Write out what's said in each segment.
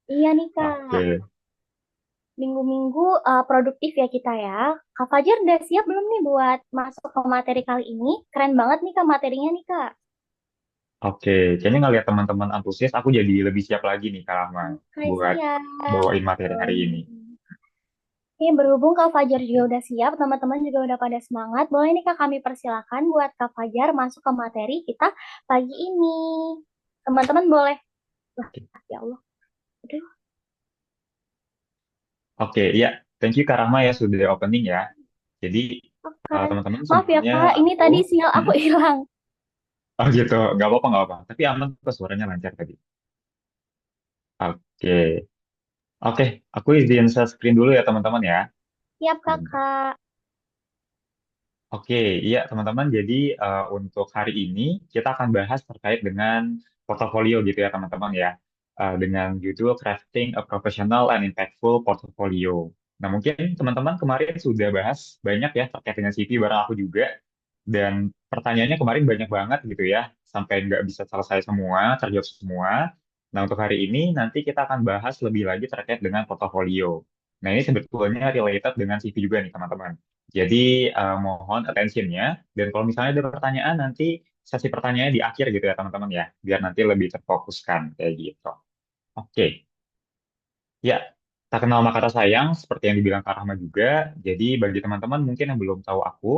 Iya nih Kak, Oke, minggu-minggu produktif ya kita ya. Kak Fajar udah siap belum nih buat masuk ke materi kali ini? Keren banget nih Kak materinya nih Kak. oke. Kayaknya ngeliat teman-teman antusias, aku jadi lebih siap lagi nih Kak Rahman Oke buat siap. bawain materi hari ini. Hmm. Oke, berhubung Kak Fajar juga udah siap, teman-teman juga udah pada semangat, boleh nih Kak kami persilakan buat Kak Fajar masuk ke materi kita pagi ini. Teman-teman boleh. Wah, Oke, ya Allah. Aduh, oke, ya. Thank you Kak Rahma ya sudah opening ya. Jadi oke. teman-teman Maaf ya sebelumnya Kak, ini aku, tadi sinyal aku Mm-mm. hilang. Oh gitu, nggak apa-apa. Tapi aman kok suaranya lancar tadi. Oke, oke. Aku izin share screen dulu ya teman-teman ya. Siap Sebentar. Kakak. Oke, iya teman-teman. Jadi untuk hari ini kita akan bahas terkait dengan portofolio gitu ya teman-teman ya. Dengan judul Crafting a Professional and Impactful Portfolio. Nah mungkin teman-teman kemarin sudah bahas banyak ya terkait dengan CV bareng aku juga. Dan pertanyaannya kemarin banyak banget gitu ya. Sampai nggak bisa selesai semua, terjawab semua. Nah untuk hari ini nanti kita akan bahas lebih lagi terkait dengan portofolio. Nah ini sebetulnya related dengan CV juga nih teman-teman. Jadi mohon attention-nya. Dan kalau misalnya ada pertanyaan, nanti sesi pertanyaannya di akhir gitu ya teman-teman ya. Biar nanti lebih terfokuskan kayak gitu. Oke, ya. Tak kenal maka kata sayang, seperti yang dibilang Kak Rahma juga. Jadi bagi teman-teman mungkin yang belum tahu aku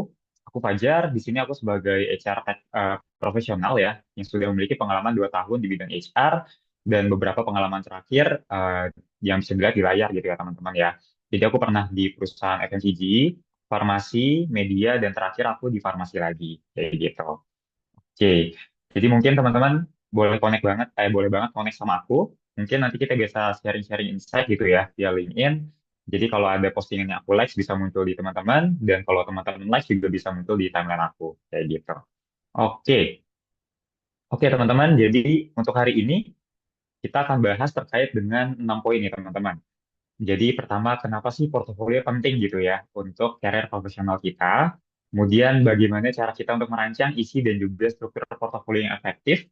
Fajar. Di sini aku sebagai HR profesional ya, yang sudah memiliki pengalaman 2 tahun di bidang HR dan beberapa pengalaman terakhir yang bisa dilihat di layar gitu ya teman-teman ya. Jadi aku pernah di perusahaan FMCG, farmasi, media, dan terakhir aku di farmasi lagi kayak gitu. Oke, jadi mungkin teman-teman boleh connect banget, boleh banget connect sama aku. Mungkin nanti kita bisa sharing-sharing insight gitu ya via LinkedIn. Jadi kalau ada postingan yang aku like bisa muncul di teman-teman, dan kalau teman-teman like juga bisa muncul di timeline aku, kayak gitu. Oke, oke teman-teman. Jadi untuk hari ini kita akan bahas terkait dengan 6 poin nih teman-teman. Jadi pertama, kenapa sih portofolio penting gitu ya untuk karir profesional kita? Kemudian bagaimana cara kita untuk merancang isi dan juga struktur portofolio yang efektif?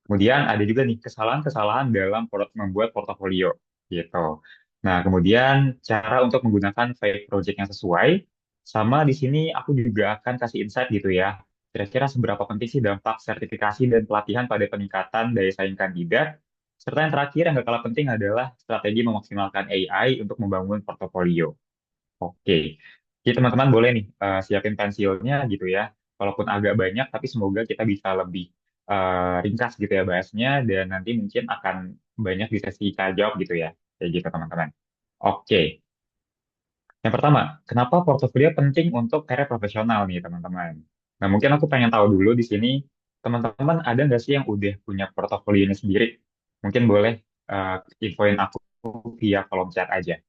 Kemudian ada juga nih kesalahan-kesalahan dalam membuat portofolio gitu. Nah, kemudian cara untuk menggunakan fake project yang sesuai. Sama di sini aku juga akan kasih insight gitu ya. Kira-kira seberapa penting sih dampak sertifikasi dan pelatihan pada peningkatan daya saing kandidat. Serta yang terakhir yang gak kalah penting adalah strategi memaksimalkan AI untuk membangun portofolio. Oke. Jadi teman-teman boleh nih siapin pensilnya gitu ya. Walaupun agak banyak, tapi semoga kita bisa lebih ringkas gitu ya bahasnya, dan nanti mungkin akan banyak di sesi tanya jawab gitu ya. Kayak gitu teman-teman. Oke. Yang pertama, kenapa portofolio penting untuk karir profesional nih teman-teman? Nah mungkin aku pengen tahu dulu di sini, teman-teman ada nggak sih yang udah punya portofolionya sendiri? Mungkin boleh infoin aku via kolom chat aja.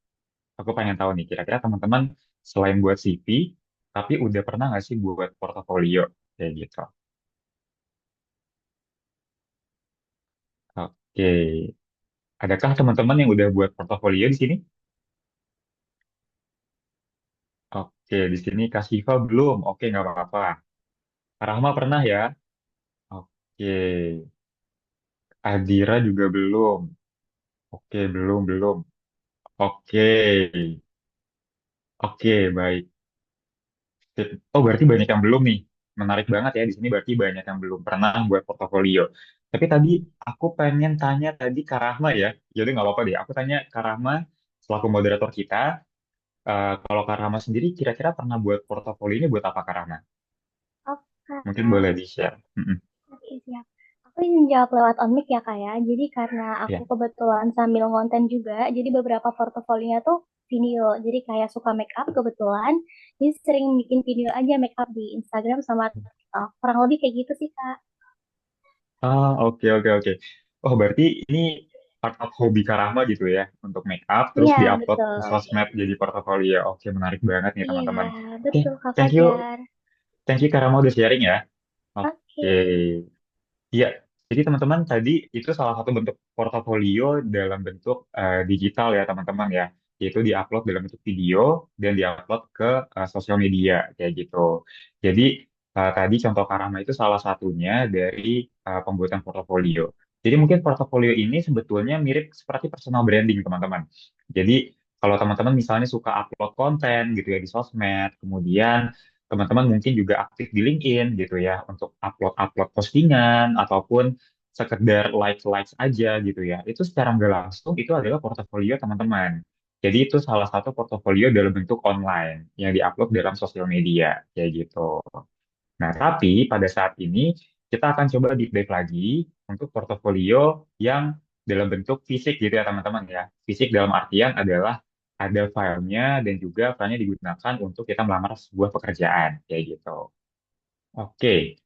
Aku pengen tahu nih, kira-kira teman-teman selain buat CV, tapi udah pernah nggak sih buat portofolio kayak gitu? Oke, adakah teman-teman yang udah buat portofolio di sini? Oke, di sini Kak Siva belum. Oke, nggak apa-apa. Kak Rahma pernah ya? Oke, Adira juga belum. Oke, belum, belum. Oke, oke, baik. Sip. Oh, berarti banyak yang belum nih. Menarik banget ya di sini berarti banyak yang belum pernah buat portofolio. Tapi tadi aku pengen tanya tadi Kak Rahma ya. Jadi nggak apa-apa deh. Aku tanya Kak Rahma selaku moderator kita. Kalau Kak Rahma sendiri kira-kira pernah buat portofolio ini buat apa Kak Rahma? Oke. Mungkin boleh di-share. Mm-mm. Oke, siap. Aku ingin jawab lewat on mic ya kak ya. Jadi karena aku Ya. kebetulan sambil ngonten juga, jadi beberapa portofolionya tuh video. Jadi kayak suka make up kebetulan, jadi sering bikin video aja make up di Instagram sama TikTok. Kurang lebih kayak gitu sih kak. Ah, oke, oke, oke. Oh, berarti ini part of hobi Kak Rahma gitu ya untuk make up terus Iya diupload betul. ke sosmed jadi portofolio. Oke, menarik banget nih Iya teman-teman. Oke, betul kak thank you. Fajar. Thank you Kak Rahma udah sharing ya. Oke. Oke. Iya, jadi teman-teman tadi itu salah satu bentuk portofolio dalam bentuk digital ya teman-teman ya, yaitu diupload dalam bentuk video dan diupload ke sosial media kayak gitu. Jadi tadi contoh Karama itu salah satunya dari pembuatan portofolio. Jadi mungkin portofolio ini sebetulnya mirip seperti personal branding, teman-teman. Jadi kalau teman-teman misalnya suka upload konten gitu ya di sosmed, kemudian teman-teman mungkin juga aktif di LinkedIn gitu ya untuk upload-upload postingan ataupun sekedar likes-likes aja gitu ya. Itu secara nggak langsung itu adalah portofolio teman-teman. Jadi itu salah satu portofolio dalam bentuk online yang diupload dalam sosial media kayak gitu. Nah, tapi pada saat ini kita akan coba deep dive lagi untuk portofolio yang dalam bentuk fisik gitu ya teman-teman ya. Fisik dalam artian adalah ada filenya dan juga filenya digunakan untuk kita melamar sebuah pekerjaan kayak gitu. Oke.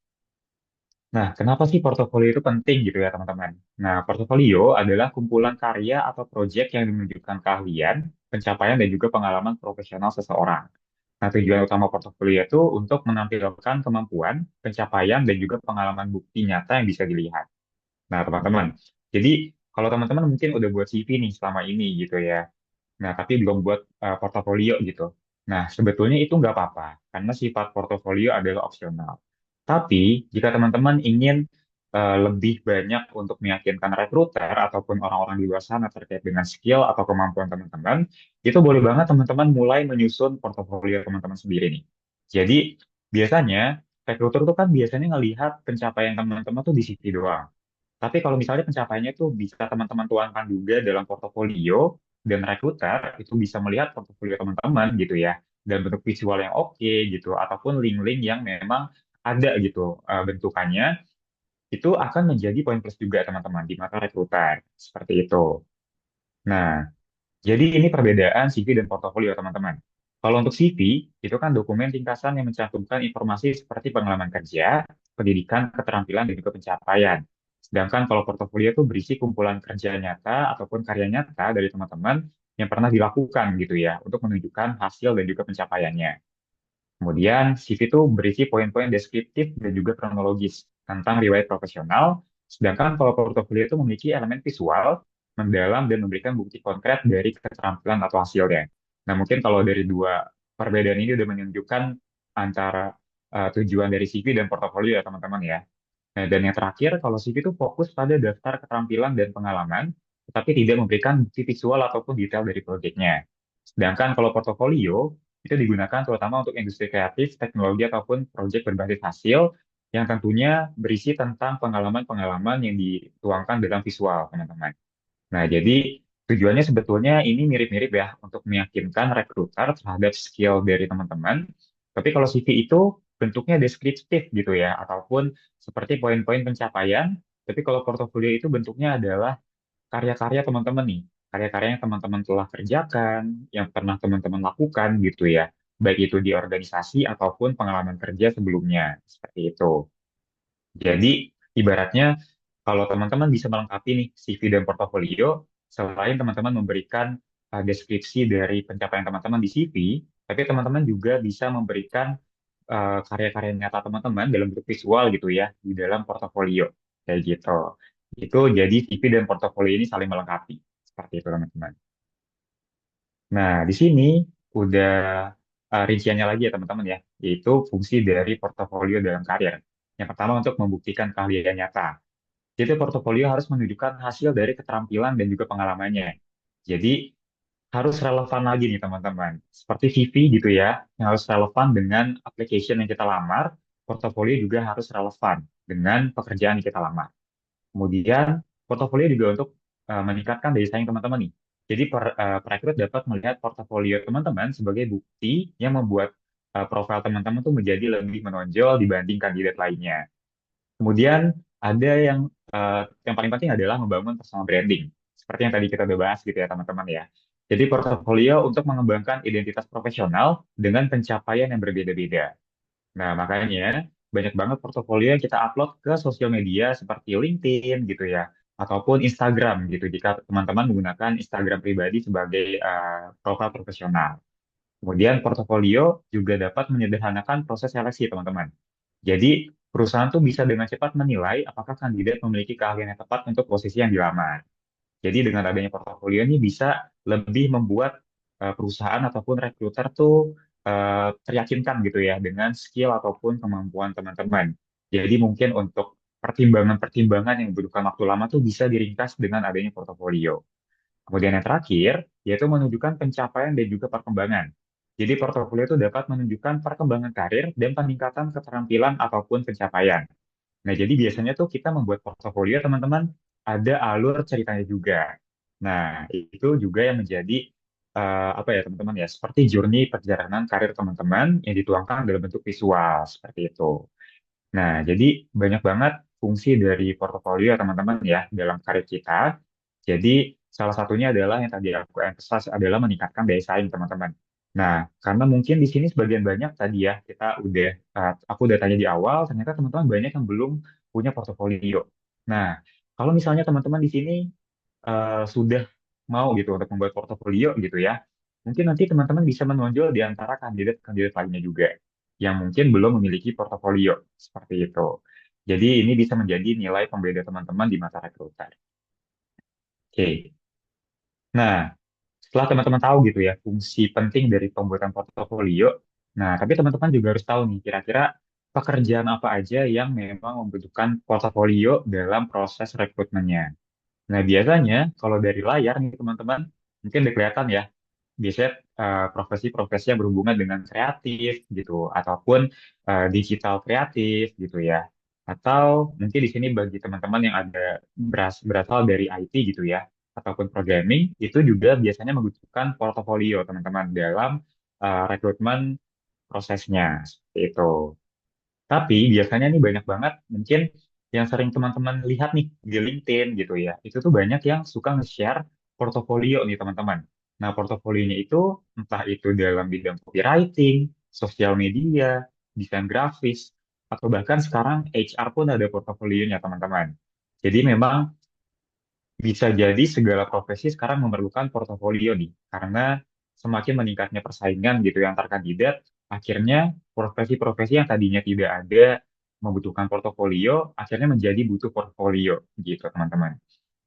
Nah, kenapa sih portofolio itu penting gitu ya teman-teman? Nah, portofolio adalah kumpulan karya atau proyek yang menunjukkan keahlian, pencapaian dan juga pengalaman profesional seseorang. Nah, tujuan utama portofolio itu untuk menampilkan kemampuan, pencapaian, dan juga pengalaman bukti nyata yang bisa dilihat. Nah, teman-teman, jadi kalau teman-teman mungkin udah buat CV nih selama ini gitu ya, nah tapi belum buat portofolio gitu. Nah, sebetulnya itu nggak apa-apa, karena sifat portofolio adalah opsional. Tapi, jika teman-teman ingin lebih banyak untuk meyakinkan rekruter ataupun orang-orang di luar sana terkait dengan skill atau kemampuan teman-teman, itu boleh banget teman-teman mulai menyusun portofolio teman-teman sendiri nih. Jadi, biasanya rekruter tuh kan biasanya ngelihat pencapaian teman-teman tuh di CV doang. Tapi kalau misalnya pencapaiannya tuh bisa teman-teman tuangkan juga dalam portofolio dan rekruter itu bisa melihat portofolio teman-teman gitu ya, dan bentuk visual yang oke gitu, ataupun link-link yang memang ada gitu bentukannya, itu akan menjadi poin plus juga teman-teman di mata rekruter. Seperti itu. Nah, jadi ini perbedaan CV dan portofolio, teman-teman. Kalau untuk CV, itu kan dokumen ringkasan yang mencantumkan informasi seperti pengalaman kerja, pendidikan, keterampilan, dan juga pencapaian. Sedangkan kalau portofolio itu berisi kumpulan kerja nyata ataupun karya nyata dari teman-teman yang pernah dilakukan gitu ya, untuk menunjukkan hasil dan juga pencapaiannya. Kemudian, CV itu berisi poin-poin deskriptif dan juga kronologis tentang riwayat profesional, sedangkan kalau portofolio itu memiliki elemen visual, mendalam, dan memberikan bukti konkret dari keterampilan atau hasilnya. Nah, mungkin kalau dari dua perbedaan ini udah menunjukkan antara tujuan dari CV dan portofolio ya, teman-teman ya. Nah, dan yang terakhir, kalau CV itu fokus pada daftar keterampilan dan pengalaman, tetapi tidak memberikan bukti visual ataupun detail dari proyeknya. Sedangkan kalau portofolio, itu digunakan terutama untuk industri kreatif, teknologi, ataupun proyek berbasis hasil, yang tentunya berisi tentang pengalaman-pengalaman yang dituangkan dalam visual, teman-teman. Nah, jadi tujuannya sebetulnya ini mirip-mirip ya untuk meyakinkan rekruter terhadap skill dari teman-teman. Tapi kalau CV itu bentuknya deskriptif gitu ya, ataupun seperti poin-poin pencapaian. Tapi kalau portofolio itu bentuknya adalah karya-karya teman-teman nih, karya-karya yang teman-teman telah kerjakan, yang pernah teman-teman lakukan gitu ya, baik itu di organisasi ataupun pengalaman kerja sebelumnya, seperti itu. Jadi, ibaratnya kalau teman-teman bisa melengkapi nih CV dan portofolio, selain teman-teman memberikan deskripsi dari pencapaian teman-teman di CV, tapi teman-teman juga bisa memberikan karya-karya nyata teman-teman dalam bentuk visual gitu ya, di dalam portofolio. Kayak gitu. Itu jadi CV dan portofolio ini saling melengkapi. Seperti itu, teman-teman. Nah, di sini udah rinciannya lagi ya teman-teman ya, yaitu fungsi dari portofolio dalam karir. Yang pertama untuk membuktikan keahlian nyata. Jadi portofolio harus menunjukkan hasil dari keterampilan dan juga pengalamannya. Jadi harus relevan lagi nih teman-teman. Seperti CV gitu ya, yang harus relevan dengan application yang kita lamar, portofolio juga harus relevan dengan pekerjaan yang kita lamar. Kemudian, portofolio juga untuk meningkatkan daya saing teman-teman nih. Jadi, perekrut dapat melihat portofolio teman-teman sebagai bukti yang membuat profil teman-teman tuh menjadi lebih menonjol dibanding kandidat lainnya. Kemudian, ada yang paling penting adalah membangun personal branding. Seperti yang tadi kita udah bahas gitu ya, teman-teman ya. Jadi, portofolio untuk mengembangkan identitas profesional dengan pencapaian yang berbeda-beda. Nah, makanya banyak banget portofolio yang kita upload ke sosial media seperti LinkedIn gitu ya, ataupun Instagram gitu jika teman-teman menggunakan Instagram pribadi sebagai profil profesional. Kemudian portofolio juga dapat menyederhanakan proses seleksi teman-teman. Jadi perusahaan tuh bisa dengan cepat menilai apakah kandidat memiliki keahlian yang tepat untuk posisi yang dilamar. Jadi dengan adanya portofolio ini bisa lebih membuat perusahaan ataupun rekruter tuh teryakinkan gitu ya dengan skill ataupun kemampuan teman-teman. Jadi mungkin untuk pertimbangan-pertimbangan yang membutuhkan waktu lama tuh bisa diringkas dengan adanya portofolio. Kemudian yang terakhir, yaitu menunjukkan pencapaian dan juga perkembangan. Jadi portofolio itu dapat menunjukkan perkembangan karir dan peningkatan keterampilan ataupun pencapaian. Nah, jadi biasanya tuh kita membuat portofolio, teman-teman, ada alur ceritanya juga. Nah, itu juga yang menjadi apa ya, teman-teman ya, seperti journey perjalanan karir teman-teman yang dituangkan dalam bentuk visual seperti itu. Nah, jadi banyak banget fungsi dari portofolio teman-teman ya dalam karir kita. Jadi salah satunya adalah yang tadi aku emphasize adalah meningkatkan daya saing teman-teman. Nah, karena mungkin di sini sebagian banyak tadi ya kita aku udah tanya di awal, ternyata teman-teman banyak yang belum punya portofolio. Nah, kalau misalnya teman-teman di sini sudah mau gitu untuk membuat portofolio gitu ya, mungkin nanti teman-teman bisa menonjol di antara kandidat-kandidat lainnya juga yang mungkin belum memiliki portofolio seperti itu. Jadi ini bisa menjadi nilai pembeda teman-teman di mata rekruter. Oke. Nah, setelah teman-teman tahu gitu ya fungsi penting dari pembuatan portofolio, nah tapi teman-teman juga harus tahu nih kira-kira pekerjaan apa aja yang memang membutuhkan portofolio dalam proses rekrutmennya. Nah, biasanya kalau dari layar nih teman-teman, mungkin udah kelihatan ya, biasanya profesi-profesi yang berhubungan dengan kreatif gitu, ataupun digital kreatif gitu ya. Atau mungkin di sini bagi teman-teman yang ada berasal dari IT gitu ya, ataupun programming, itu juga biasanya membutuhkan portofolio teman-teman dalam rekrutmen prosesnya, seperti itu. Tapi biasanya nih banyak banget mungkin yang sering teman-teman lihat nih di LinkedIn gitu ya. Itu tuh banyak yang suka nge-share portofolio nih teman-teman. Nah, portofolionya itu entah itu dalam bidang copywriting, sosial media, desain grafis, atau bahkan sekarang HR pun ada portofolionya teman-teman. Jadi memang bisa jadi segala profesi sekarang memerlukan portofolio nih, karena semakin meningkatnya persaingan gitu ya antar kandidat, akhirnya profesi-profesi yang tadinya tidak ada membutuhkan portofolio, akhirnya menjadi butuh portofolio gitu teman-teman.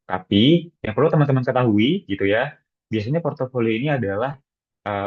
Tapi yang perlu teman-teman ketahui gitu ya, biasanya portofolio ini adalah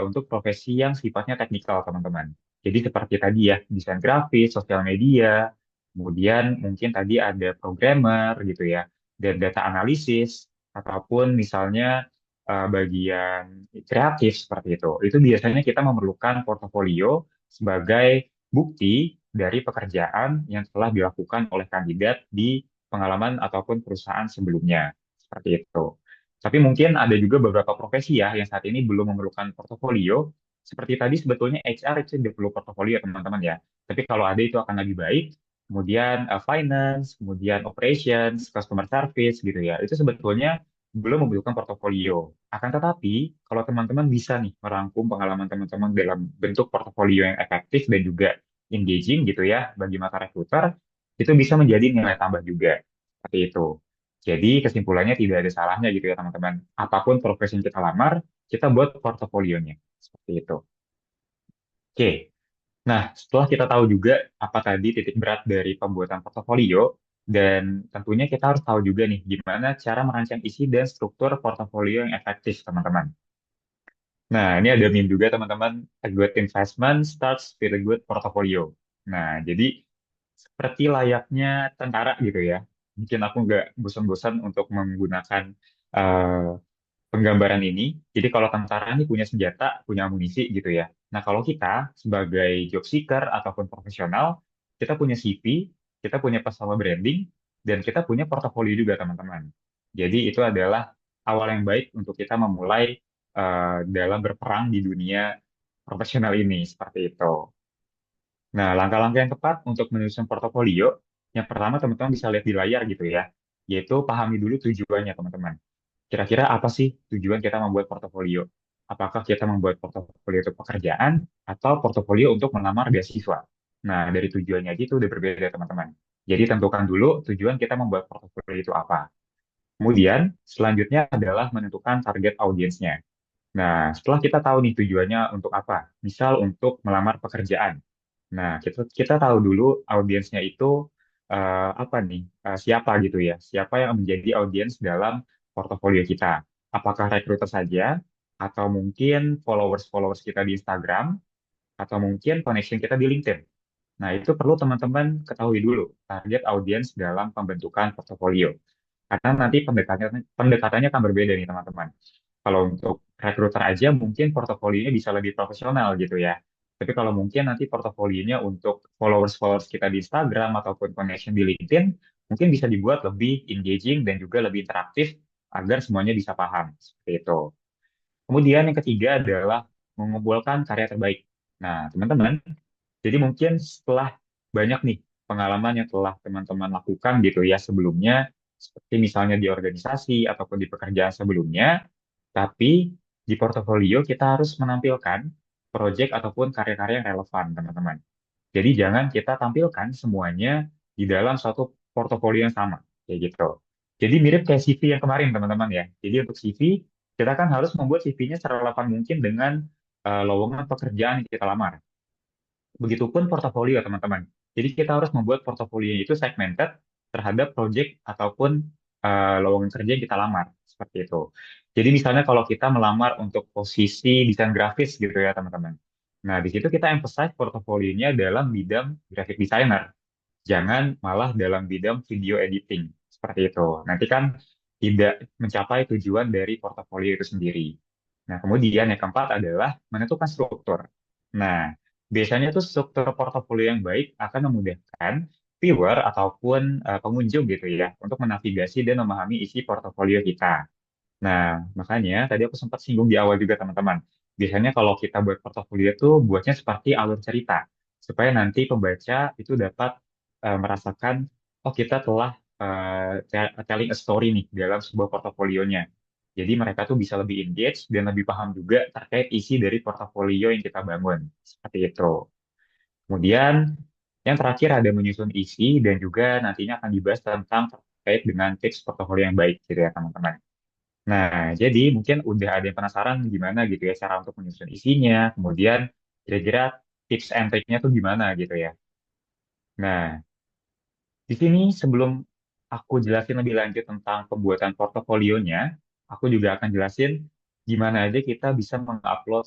untuk profesi yang sifatnya teknikal, teman-teman. Jadi seperti tadi ya, desain grafis, sosial media, kemudian mungkin tadi ada programmer gitu ya, dan data analisis, ataupun misalnya bagian kreatif seperti itu. Itu biasanya kita memerlukan portofolio sebagai bukti dari pekerjaan yang telah dilakukan oleh kandidat di pengalaman ataupun perusahaan sebelumnya. Seperti itu. Tapi mungkin ada juga beberapa profesi ya yang saat ini belum memerlukan portofolio. Seperti tadi sebetulnya HR itu tidak perlu portofolio teman-teman ya. Tapi kalau ada itu akan lebih baik. Kemudian finance, kemudian operations, customer service gitu ya. Itu sebetulnya belum membutuhkan portofolio. Akan tetapi kalau teman-teman bisa nih merangkum pengalaman teman-teman dalam bentuk portofolio yang efektif dan juga engaging gitu ya bagi mata rekruter, itu bisa menjadi nilai tambah juga. Seperti itu. Jadi kesimpulannya tidak ada salahnya gitu ya teman-teman. Apapun profesi yang kita lamar, kita buat portofolionya. Seperti itu. Oke. Nah, setelah kita tahu juga apa tadi titik berat dari pembuatan portofolio, dan tentunya kita harus tahu juga nih gimana cara merancang isi dan struktur portofolio yang efektif, teman-teman. Nah, ini ada meme juga, teman-teman. A good investment starts with a good portfolio. Nah, jadi seperti layaknya tentara gitu ya. Mungkin aku nggak bosan-bosan untuk menggunakan eh, penggambaran ini. Jadi kalau tentara ini punya senjata, punya amunisi gitu ya. Nah kalau kita sebagai job seeker ataupun profesional, kita punya CV, kita punya personal branding, dan kita punya portofolio juga teman-teman. Jadi itu adalah awal yang baik untuk kita memulai dalam berperang di dunia profesional ini, seperti itu. Nah, langkah-langkah yang tepat untuk menyusun portofolio, yang pertama teman-teman bisa lihat di layar gitu ya, yaitu pahami dulu tujuannya teman-teman. Kira-kira apa sih tujuan kita membuat portofolio? Apakah kita membuat portofolio untuk pekerjaan atau portofolio untuk melamar beasiswa? Nah, dari tujuannya aja itu udah berbeda, teman-teman. Jadi tentukan dulu tujuan kita membuat portofolio itu apa. Kemudian, selanjutnya adalah menentukan target audiensnya. Nah, setelah kita tahu nih tujuannya untuk apa, misal untuk melamar pekerjaan. Nah, kita tahu dulu audiensnya itu apa nih, siapa gitu ya, siapa yang menjadi audiens dalam portofolio kita. Apakah rekruter saja, atau mungkin followers-followers kita di Instagram, atau mungkin connection kita di LinkedIn. Nah, itu perlu teman-teman ketahui dulu target audiens dalam pembentukan portofolio. Karena nanti pendekatannya akan berbeda nih teman-teman. Kalau untuk recruiter aja mungkin portofolionya bisa lebih profesional gitu ya. Tapi kalau mungkin nanti portofolionya untuk followers-followers kita di Instagram ataupun connection di LinkedIn, mungkin bisa dibuat lebih engaging dan juga lebih interaktif agar semuanya bisa paham. Seperti itu. Kemudian yang ketiga adalah mengumpulkan karya terbaik. Nah, teman-teman, jadi mungkin setelah banyak nih pengalaman yang telah teman-teman lakukan gitu ya sebelumnya, seperti misalnya di organisasi ataupun di pekerjaan sebelumnya, tapi di portofolio kita harus menampilkan proyek ataupun karya-karya yang relevan, teman-teman. Jadi jangan kita tampilkan semuanya di dalam suatu portofolio yang sama, kayak gitu. Jadi mirip kayak CV yang kemarin, teman-teman ya. Jadi untuk CV, kita kan harus membuat CV-nya serelevan mungkin dengan lowongan pekerjaan yang kita lamar. Begitupun portofolio, teman-teman. Jadi kita harus membuat portofolio itu segmented terhadap project ataupun lowongan kerja yang kita lamar. Seperti itu. Jadi misalnya kalau kita melamar untuk posisi desain grafis gitu ya, teman-teman. Nah, di situ kita emphasize portofolionya dalam bidang graphic designer. Jangan malah dalam bidang video editing. Seperti itu. Nanti kan tidak mencapai tujuan dari portofolio itu sendiri. Nah, kemudian yang keempat adalah menentukan struktur. Nah, biasanya tuh struktur portofolio yang baik akan memudahkan viewer ataupun pengunjung gitu ya untuk menavigasi dan memahami isi portofolio kita. Nah, makanya tadi aku sempat singgung di awal juga teman-teman. Biasanya kalau kita buat portofolio tuh buatnya seperti alur cerita supaya nanti pembaca itu dapat merasakan oh kita telah telling a story nih dalam sebuah portofolionya. Jadi mereka tuh bisa lebih engage dan lebih paham juga terkait isi dari portofolio yang kita bangun. Seperti itu. Kemudian yang terakhir ada menyusun isi dan juga nantinya akan dibahas tentang terkait dengan tips portofolio yang baik gitu ya teman-teman. Nah, jadi mungkin udah ada yang penasaran gimana gitu ya cara untuk menyusun isinya, kemudian kira-kira tips and trick-nya tuh gimana gitu ya. Nah, di sini sebelum aku jelasin lebih lanjut tentang pembuatan portofolionya, aku juga akan jelasin gimana aja kita bisa mengupload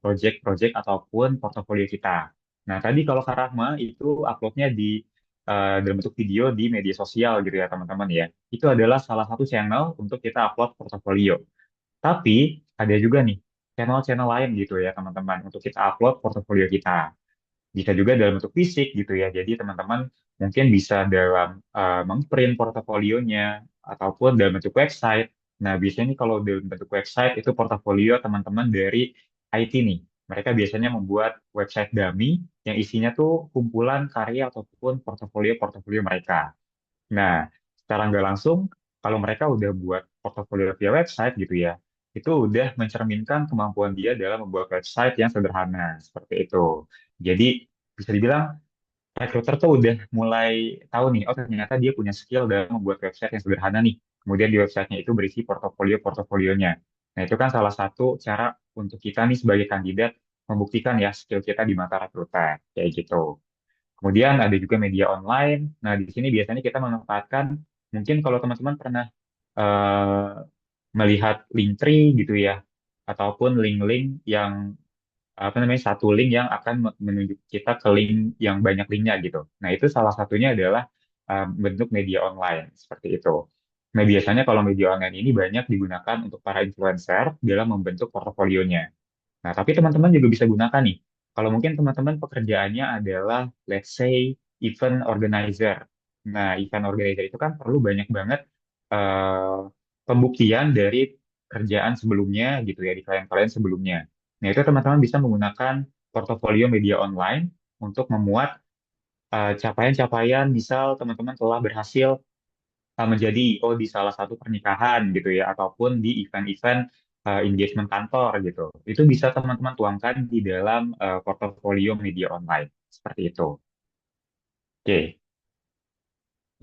project-project ataupun portofolio kita. Nah, tadi kalau Kak Rahma itu uploadnya di dalam bentuk video di media sosial gitu ya teman-teman ya. Itu adalah salah satu channel untuk kita upload portofolio. Tapi ada juga nih channel-channel lain gitu ya teman-teman untuk kita upload portofolio kita. Bisa juga dalam bentuk fisik gitu ya. Jadi teman-teman mungkin bisa dalam mengprint portofolionya ataupun dalam bentuk website. Nah, biasanya nih kalau dalam bentuk website itu portofolio teman-teman dari IT nih. Mereka biasanya membuat website dummy yang isinya tuh kumpulan karya ataupun portofolio-portofolio mereka. Nah, secara nggak langsung, kalau mereka udah buat portofolio via website gitu ya, itu udah mencerminkan kemampuan dia dalam membuat website yang sederhana, seperti itu. Jadi, bisa dibilang recruiter tuh udah mulai tahu nih, oh ternyata dia punya skill dalam membuat website yang sederhana nih. Kemudian di websitenya itu berisi portofolionya. Nah, itu kan salah satu cara untuk kita nih sebagai kandidat membuktikan ya skill kita di mata recruiter, kayak gitu. Kemudian ada juga media online. Nah, di sini biasanya kita memanfaatkan, mungkin kalau teman-teman pernah eh, melihat Linktree gitu ya, ataupun link-link yang apa namanya satu link yang akan menunjuk kita ke link yang banyak linknya gitu. Nah, itu salah satunya adalah bentuk media online seperti itu. Nah, biasanya kalau media online ini banyak digunakan untuk para influencer dalam membentuk portofolionya. Nah, tapi teman-teman juga bisa gunakan nih. Kalau mungkin teman-teman pekerjaannya adalah, let's say, event organizer. Nah, event organizer itu kan perlu banyak banget eh, pembuktian dari kerjaan sebelumnya gitu ya, di klien-klien sebelumnya. Nah, itu teman-teman bisa menggunakan portofolio media online untuk memuat capaian-capaian, misal teman-teman telah berhasil menjadi IO di salah satu pernikahan gitu ya, ataupun di event-event engagement kantor gitu. Itu bisa teman-teman tuangkan di dalam portofolio media online. Seperti itu. Oke.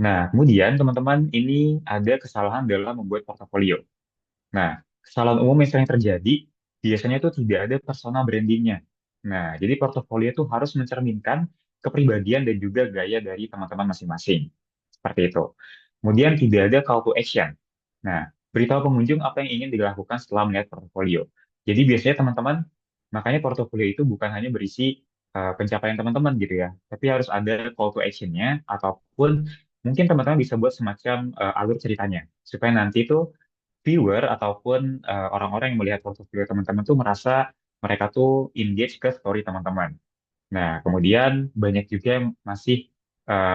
Nah, kemudian teman-teman ini ada kesalahan dalam membuat portofolio. Nah, kesalahan umum yang sering terjadi biasanya itu tidak ada personal brandingnya. Nah, jadi portofolio itu harus mencerminkan kepribadian dan juga gaya dari teman-teman masing-masing. Seperti itu. Kemudian tidak ada call to action. Nah, beritahu pengunjung apa yang ingin dilakukan setelah melihat portofolio. Jadi biasanya teman-teman, makanya portofolio itu bukan hanya berisi pencapaian teman-teman gitu ya. Tapi harus ada call to action-nya ataupun mungkin teman-teman bisa buat semacam alur ceritanya supaya nanti tuh viewer ataupun orang-orang yang melihat portofolio teman-teman tuh merasa mereka tuh engage ke story teman-teman. Nah, kemudian banyak juga yang masih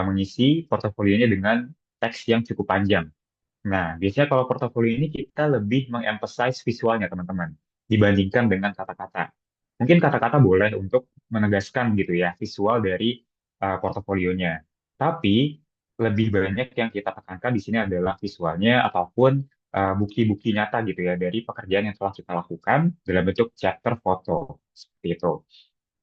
mengisi portofolionya dengan teks yang cukup panjang. Nah, biasanya kalau portofolio ini kita lebih mengemphasize visualnya, teman-teman, dibandingkan dengan kata-kata. Mungkin kata-kata boleh untuk menegaskan gitu ya, visual dari portofolionya. Tapi lebih banyak yang kita tekankan di sini adalah visualnya ataupun bukti-bukti nyata gitu ya dari pekerjaan yang telah kita lakukan dalam bentuk chapter foto. Seperti itu.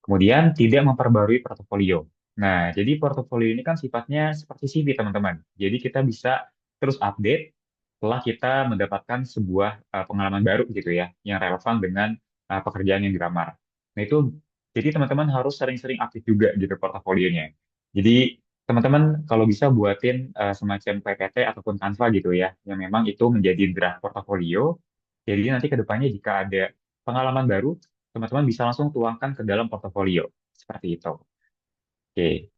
Kemudian tidak memperbarui portofolio. Nah, jadi portofolio ini kan sifatnya seperti CV, teman-teman. Jadi kita bisa terus update setelah kita mendapatkan sebuah pengalaman baru gitu ya, yang relevan dengan pekerjaan yang dilamar. Nah, itu jadi teman-teman harus sering-sering aktif juga gitu portofolionya. Jadi teman-teman kalau bisa buatin semacam PPT ataupun Canva gitu ya, yang memang itu menjadi draft portofolio. Jadi nanti ke depannya jika ada pengalaman baru, teman-teman bisa langsung tuangkan ke dalam portofolio. Seperti itu. Oke.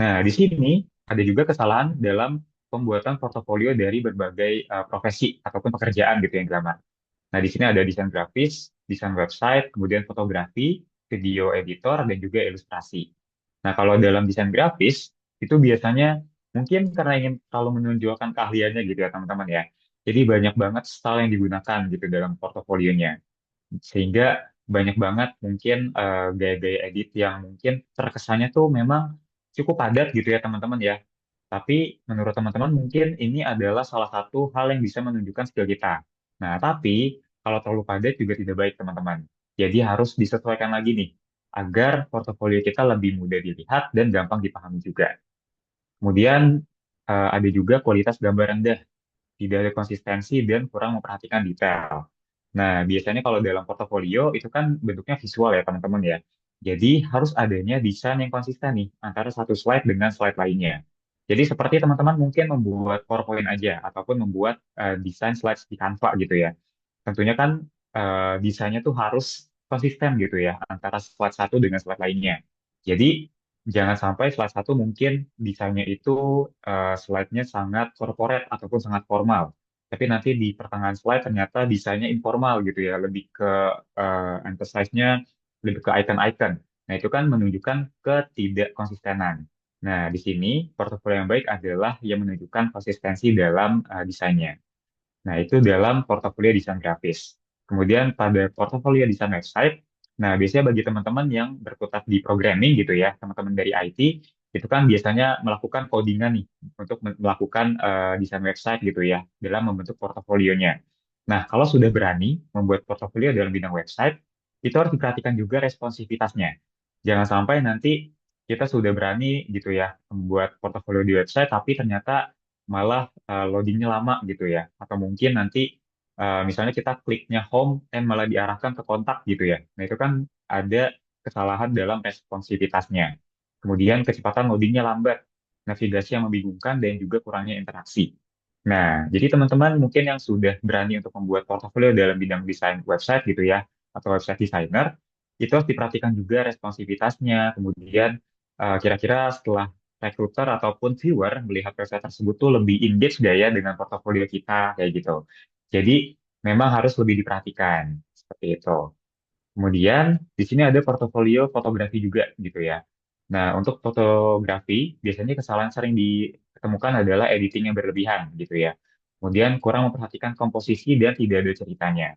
Nah, di sini ada juga kesalahan dalam pembuatan portofolio dari berbagai profesi ataupun pekerjaan gitu yang dilamar. Nah, di sini ada desain grafis, desain website, kemudian fotografi, video editor, dan juga ilustrasi. Nah, kalau dalam desain grafis, itu biasanya mungkin karena ingin terlalu menonjolkan keahliannya gitu ya, teman-teman ya. Jadi banyak banget style yang digunakan gitu dalam portofolionya. Sehingga banyak banget mungkin gaya-gaya edit yang mungkin terkesannya tuh memang cukup padat gitu ya teman-teman ya. Tapi menurut teman-teman mungkin ini adalah salah satu hal yang bisa menunjukkan skill kita. Nah, tapi kalau terlalu padat juga tidak baik teman-teman. Jadi harus disesuaikan lagi nih agar portofolio kita lebih mudah dilihat dan gampang dipahami juga. Kemudian ada juga kualitas gambar rendah, tidak ada konsistensi dan kurang memperhatikan detail. Nah, biasanya kalau dalam portofolio itu kan bentuknya visual ya teman-teman ya. Jadi harus adanya desain yang konsisten nih antara satu slide dengan slide lainnya. Jadi seperti teman-teman mungkin membuat PowerPoint aja ataupun membuat desain slides di Canva gitu ya. Tentunya kan desainnya tuh harus konsisten gitu ya antara slide satu dengan slide lainnya. Jadi jangan sampai slide satu mungkin desainnya itu slide-nya sangat corporate ataupun sangat formal. Tapi nanti di pertengahan slide ternyata desainnya informal gitu ya, lebih ke emphasize-nya lebih ke icon-icon. Nah, itu kan menunjukkan ketidak konsistenan. Nah, di sini portofolio yang baik adalah yang menunjukkan konsistensi dalam desainnya. Nah, itu dalam portofolio desain grafis. Kemudian pada portofolio desain website, nah biasanya bagi teman-teman yang berkutat di programming gitu ya, teman-teman dari IT, itu kan biasanya melakukan codingan nih untuk melakukan desain website gitu ya, dalam membentuk portofolionya. Nah, kalau sudah berani membuat portofolio dalam bidang website, itu harus diperhatikan juga responsivitasnya. Jangan sampai nanti kita sudah berani gitu ya membuat portofolio di website, tapi ternyata malah loadingnya lama gitu ya. Atau mungkin nanti misalnya kita kliknya home dan malah diarahkan ke kontak gitu ya. Nah itu kan ada kesalahan dalam responsivitasnya. Kemudian kecepatan loadingnya lambat, navigasi yang membingungkan dan juga kurangnya interaksi. Nah, jadi teman-teman mungkin yang sudah berani untuk membuat portofolio dalam bidang desain website gitu ya, atau website designer, itu harus diperhatikan juga responsivitasnya. Kemudian kira-kira setelah recruiter ataupun viewer melihat website tersebut tuh lebih engage gak ya dengan portofolio kita kayak gitu. Jadi memang harus lebih diperhatikan seperti itu. Kemudian di sini ada portofolio fotografi juga gitu ya. Nah, untuk fotografi biasanya kesalahan sering ditemukan adalah editing yang berlebihan gitu ya. Kemudian kurang memperhatikan komposisi dan tidak ada ceritanya.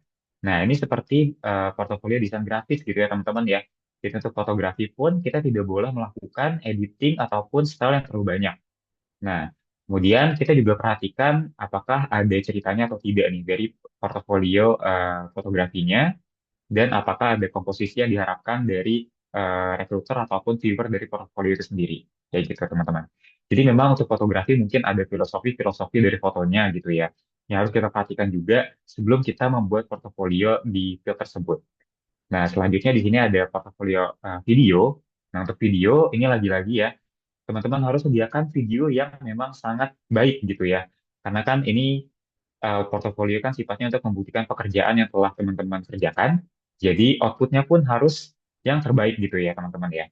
Nah, ini seperti portofolio desain grafis gitu ya teman-teman ya. Jadi untuk fotografi pun kita tidak boleh melakukan editing ataupun style yang terlalu banyak. Nah, kemudian kita juga perhatikan apakah ada ceritanya atau tidak nih dari portofolio fotografinya dan apakah ada komposisi yang diharapkan dari recruiter ataupun viewer dari portfolio itu sendiri. Kayak gitu, teman-teman. Jadi memang untuk fotografi mungkin ada filosofi-filosofi dari fotonya gitu ya. Yang harus kita perhatikan juga sebelum kita membuat portofolio di field tersebut. Nah, selanjutnya di sini ada portofolio video. Nah, untuk video ini lagi-lagi ya, teman-teman harus sediakan video yang memang sangat baik gitu ya. Karena kan ini portofolio kan sifatnya untuk membuktikan pekerjaan yang telah teman-teman kerjakan. Jadi outputnya pun harus yang terbaik gitu ya teman-teman ya.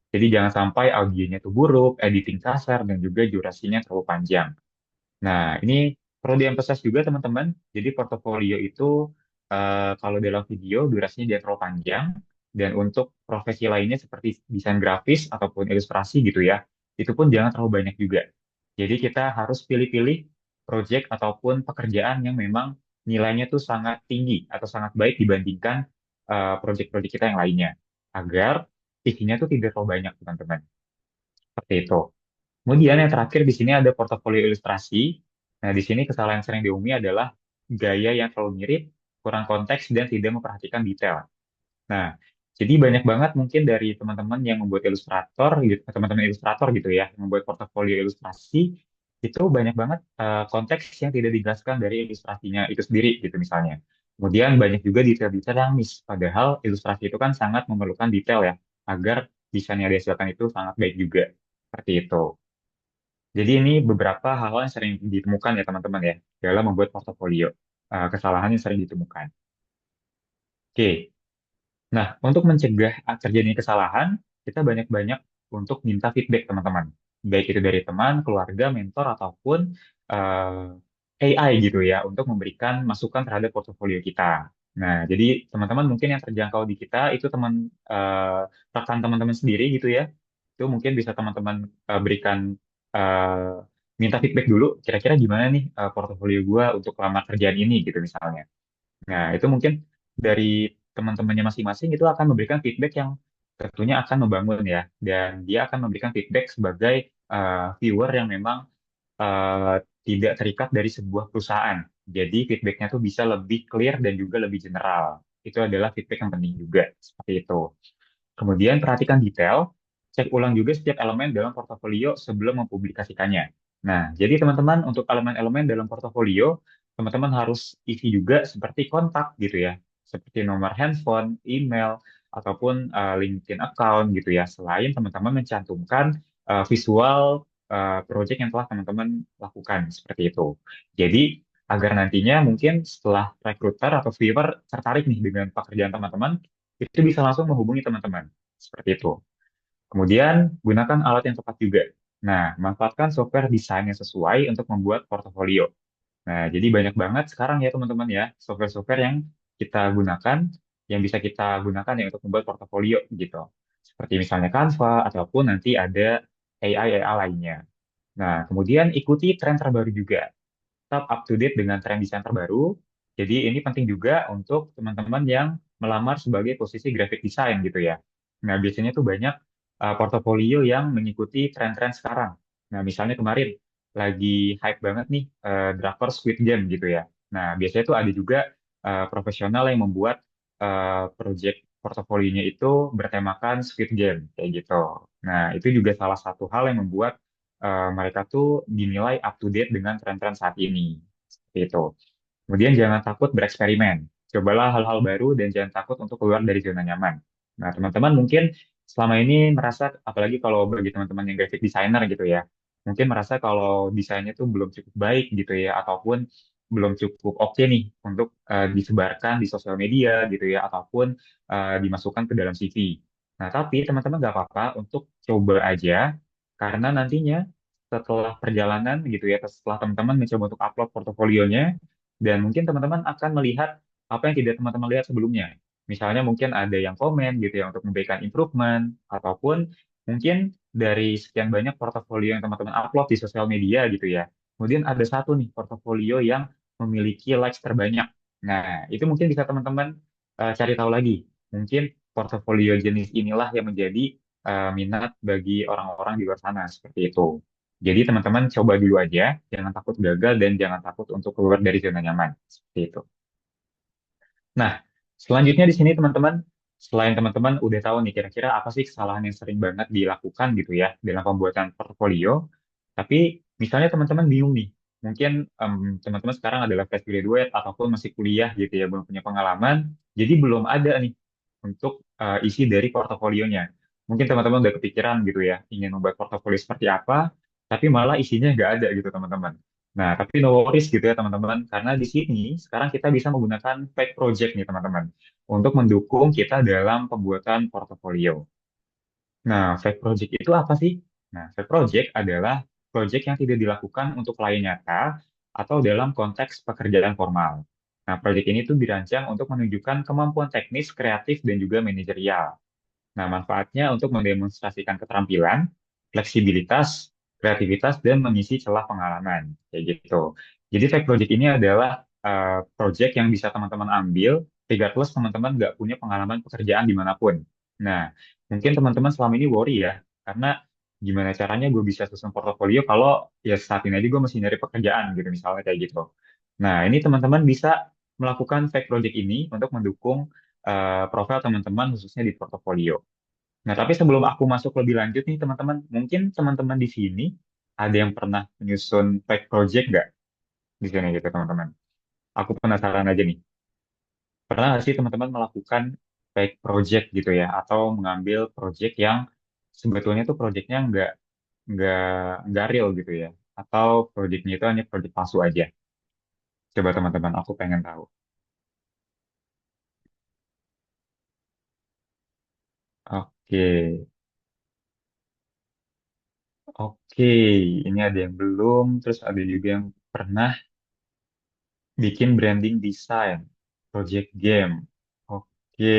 Jadi jangan sampai audionya tuh buruk, editing kasar, dan juga durasinya terlalu panjang. Nah, ini perlu diemphasize juga teman-teman. Jadi portofolio itu kalau dalam video durasinya dia terlalu panjang, dan untuk profesi lainnya seperti desain grafis ataupun ilustrasi gitu ya, itu pun jangan terlalu banyak juga. Jadi kita harus pilih-pilih project ataupun pekerjaan yang memang nilainya tuh sangat tinggi atau sangat baik dibandingkan project-project kita yang lainnya, agar isinya tuh tidak terlalu banyak teman-teman. Seperti itu. Kemudian yang terakhir di sini ada portofolio ilustrasi. Nah, di sini kesalahan yang sering diumumi adalah gaya yang terlalu mirip, kurang konteks, dan tidak memperhatikan detail. Nah, jadi banyak banget mungkin dari teman-teman yang membuat ilustrator, gitu, teman-teman ilustrator gitu ya, yang membuat portofolio ilustrasi, itu banyak banget konteks yang tidak dijelaskan dari ilustrasinya itu sendiri gitu misalnya. Kemudian banyak juga detail-detail yang miss, padahal ilustrasi itu kan sangat memerlukan detail ya, agar desain yang dihasilkan itu sangat baik juga. Seperti itu. Jadi ini beberapa hal yang sering ditemukan ya teman-teman ya dalam membuat portofolio. Kesalahan yang sering ditemukan. Oke, nah untuk mencegah terjadinya kesalahan, kita banyak-banyak untuk minta feedback teman-teman. Baik itu dari teman, keluarga, mentor, ataupun AI gitu ya untuk memberikan masukan terhadap portofolio kita. Nah, jadi teman-teman mungkin yang terjangkau di kita itu teman eh, rekan teman-teman sendiri gitu ya. Itu mungkin bisa teman-teman berikan minta feedback dulu, kira-kira gimana nih portofolio gue untuk lamar kerjaan ini gitu misalnya. Nah, itu mungkin dari teman-temannya masing-masing itu akan memberikan feedback yang tentunya akan membangun ya, dan dia akan memberikan feedback sebagai viewer yang memang eh, tidak terikat dari sebuah perusahaan. Jadi feedbacknya tuh bisa lebih clear dan juga lebih general. Itu adalah feedback yang penting juga, seperti itu. Kemudian perhatikan detail, cek ulang juga setiap elemen dalam portofolio sebelum mempublikasikannya. Nah, jadi teman-teman untuk elemen-elemen dalam portofolio, teman-teman harus isi juga seperti kontak gitu ya, seperti nomor handphone, email, ataupun LinkedIn account gitu ya. Selain teman-teman mencantumkan visual project yang telah teman-teman lakukan seperti itu. Jadi agar nantinya mungkin setelah recruiter atau viewer tertarik nih dengan pekerjaan teman-teman, itu bisa langsung menghubungi teman-teman. Seperti itu. Kemudian, gunakan alat yang tepat juga. Nah, manfaatkan software desain yang sesuai untuk membuat portofolio. Nah, jadi banyak banget sekarang ya teman-teman ya, software-software yang kita gunakan, yang bisa kita gunakan ya untuk membuat portofolio gitu. Seperti misalnya Canva, ataupun nanti ada AI lainnya. Nah, kemudian ikuti tren terbaru juga, tetap up to date dengan tren desain terbaru. Jadi ini penting juga untuk teman-teman yang melamar sebagai posisi graphic design gitu ya. Nah, biasanya tuh banyak portofolio yang mengikuti tren-tren sekarang. Nah, misalnya kemarin lagi hype banget nih drakor Squid Game gitu ya. Nah, biasanya tuh ada juga profesional yang membuat project portofolionya itu bertemakan Squid Game kayak gitu. Nah, itu juga salah satu hal yang membuat mereka tuh dinilai up to date dengan tren-tren saat ini. Seperti itu. Kemudian jangan takut bereksperimen. Cobalah hal-hal baru dan jangan takut untuk keluar dari zona nyaman. Nah, teman-teman mungkin selama ini merasa, apalagi kalau bagi teman-teman yang graphic designer gitu ya, mungkin merasa kalau desainnya tuh belum cukup baik gitu ya, ataupun belum cukup oke nih untuk disebarkan di sosial media gitu ya, ataupun dimasukkan ke dalam CV. Nah, tapi teman-teman nggak apa-apa untuk coba aja, karena nantinya setelah perjalanan gitu ya, setelah teman-teman mencoba untuk upload portofolionya, dan mungkin teman-teman akan melihat apa yang tidak teman-teman lihat sebelumnya. Misalnya mungkin ada yang komen gitu ya untuk memberikan improvement, ataupun mungkin dari sekian banyak portofolio yang teman-teman upload di sosial media gitu ya. Kemudian ada satu nih portofolio yang memiliki likes terbanyak. Nah, itu mungkin bisa teman-teman cari tahu lagi. Mungkin portofolio jenis inilah yang menjadi minat bagi orang-orang di luar sana seperti itu. Jadi teman-teman coba dulu aja, jangan takut gagal dan jangan takut untuk keluar dari zona nyaman. Seperti itu. Nah, selanjutnya di sini teman-teman, selain teman-teman udah tahu nih kira-kira apa sih kesalahan yang sering banget dilakukan gitu ya dalam pembuatan portfolio, tapi misalnya teman-teman bingung nih, mungkin teman-teman sekarang adalah fresh graduate ataupun masih kuliah gitu ya, belum punya pengalaman, jadi belum ada nih untuk isi dari portofolionya. Mungkin teman-teman udah kepikiran gitu ya, ingin membuat portofolio seperti apa, tapi malah isinya nggak ada gitu teman-teman. Nah, tapi no worries gitu ya teman-teman, karena di sini sekarang kita bisa menggunakan fake project nih teman-teman, untuk mendukung kita dalam pembuatan portofolio. Nah, fake project itu apa sih? Nah, fake project adalah project yang tidak dilakukan untuk klien nyata atau dalam konteks pekerjaan formal. Nah, project ini tuh dirancang untuk menunjukkan kemampuan teknis, kreatif, dan juga manajerial. Nah, manfaatnya untuk mendemonstrasikan keterampilan, fleksibilitas, kreativitas, dan mengisi celah pengalaman. Kayak gitu. Jadi, fake project ini adalah project yang bisa teman-teman ambil, regardless teman-teman nggak punya pengalaman pekerjaan dimanapun. Nah, mungkin teman-teman selama ini worry ya, karena gimana caranya gue bisa susun portofolio kalau ya saat ini aja gue masih nyari pekerjaan gitu, misalnya kayak gitu. Nah, ini teman-teman bisa melakukan fake project ini untuk mendukung profil teman-teman khususnya di portofolio. Nah, tapi sebelum aku masuk lebih lanjut nih teman-teman, mungkin teman-teman di sini ada yang pernah menyusun fake project nggak di sini gitu teman-teman? Aku penasaran aja nih. Pernah nggak sih teman-teman melakukan fake project gitu ya, atau mengambil project yang sebetulnya tuh projectnya nggak nggak real gitu ya, atau projectnya itu hanya project palsu aja? Coba teman-teman, aku pengen tahu. Oke, oke. Ini ada yang belum, terus ada juga yang pernah bikin branding desain, project game. Oke.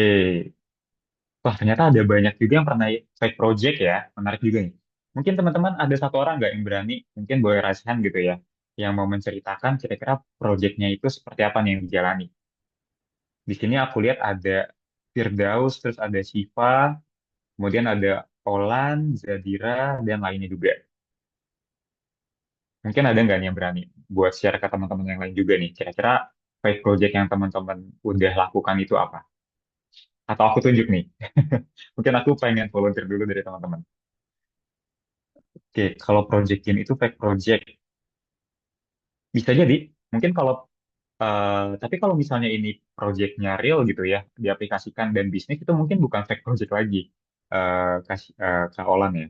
Wah, ternyata ada banyak juga yang pernah fake project ya. Menarik juga nih. Mungkin teman-teman ada satu orang nggak yang berani, mungkin boleh raise hand gitu ya, yang mau menceritakan kira-kira projectnya itu seperti apa nih yang dijalani. Di sini aku lihat ada Firdaus, terus ada Shiva, kemudian ada Olan, Zadira, dan lainnya juga. Mungkin ada nggak nih yang berani buat share ke teman-teman yang lain juga nih, kira-kira fake project yang teman-teman udah lakukan itu apa? Atau aku tunjuk nih. Mungkin aku pengen volunteer dulu dari teman-teman. Oke, kalau project game itu fake project. Bisa jadi. Mungkin kalau, tapi kalau misalnya ini projectnya real gitu ya, diaplikasikan dan bisnis, itu mungkin bukan fake project lagi. Kak Olan ya.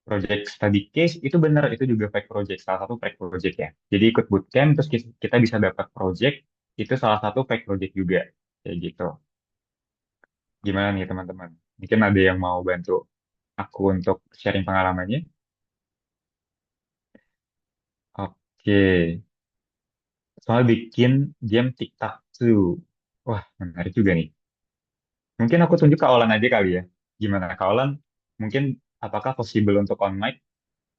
Project study case itu benar, itu juga fake project, salah satu fake project ya. Jadi ikut bootcamp, terus kita bisa dapat project, itu salah satu fake project juga. Kayak gitu. Gimana nih teman-teman? Mungkin ada yang mau bantu aku untuk sharing pengalamannya? Oke, soal bikin game TikTok 2. Wah, menarik juga nih. Mungkin aku tunjuk ke Olan aja kali ya. Gimana, Kak Olan? Mungkin apakah possible untuk on mic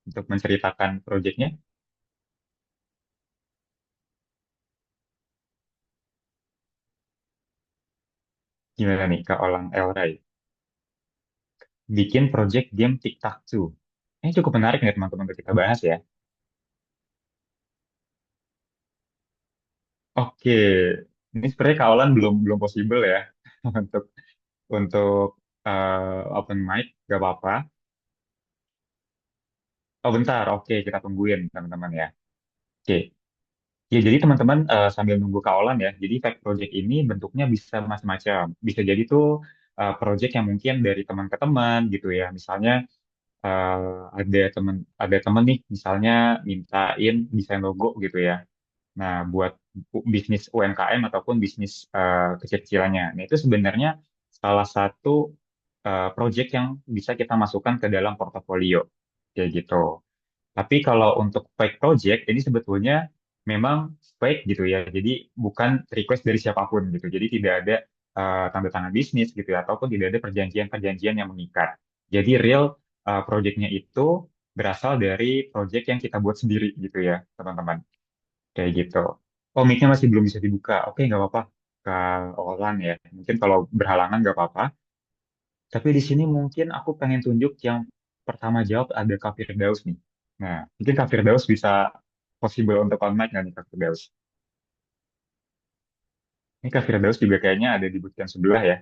untuk menceritakan proyeknya? Gimana nih, Kak Olan Elray? Bikin project game TikTok 2. Ini cukup menarik nih teman-teman untuk kita bahas ya. Oke, ini sebenarnya Kak Olan belum belum possible ya untuk untuk open mic, gak apa-apa. Oh bentar, oke kita tungguin teman-teman ya. Oke, ya, jadi teman-teman sambil nunggu kaolan ya. Jadi fake project ini bentuknya bisa macam-macam. Bisa jadi tuh project yang mungkin dari teman ke teman gitu ya. Misalnya ada teman nih misalnya mintain desain logo gitu ya. Nah, buat bisnis UMKM ataupun bisnis kecil-kecilannya. Nah, itu sebenarnya salah satu project yang bisa kita masukkan ke dalam portofolio. Kayak gitu. Tapi kalau untuk fake project ini sebetulnya memang fake gitu ya. Jadi bukan request dari siapapun gitu. Jadi tidak ada tanda tangan bisnis gitu ya, ataupun tidak ada perjanjian-perjanjian yang mengikat. Jadi real projectnya itu berasal dari project yang kita buat sendiri gitu ya, teman-teman. Kayak gitu. Oh, mic-nya masih belum bisa dibuka. Oke, nggak apa-apa. Ke Olan ya. Mungkin kalau berhalangan nggak apa-apa. Tapi di sini mungkin aku pengen tunjuk yang pertama jawab ada Kak Firdaus nih. Nah, mungkin Kak Firdaus bisa possible untuk on mic nggak nih Kak Firdaus? Ini Kak Firdaus juga kayaknya ada di booth yang sebelah ya.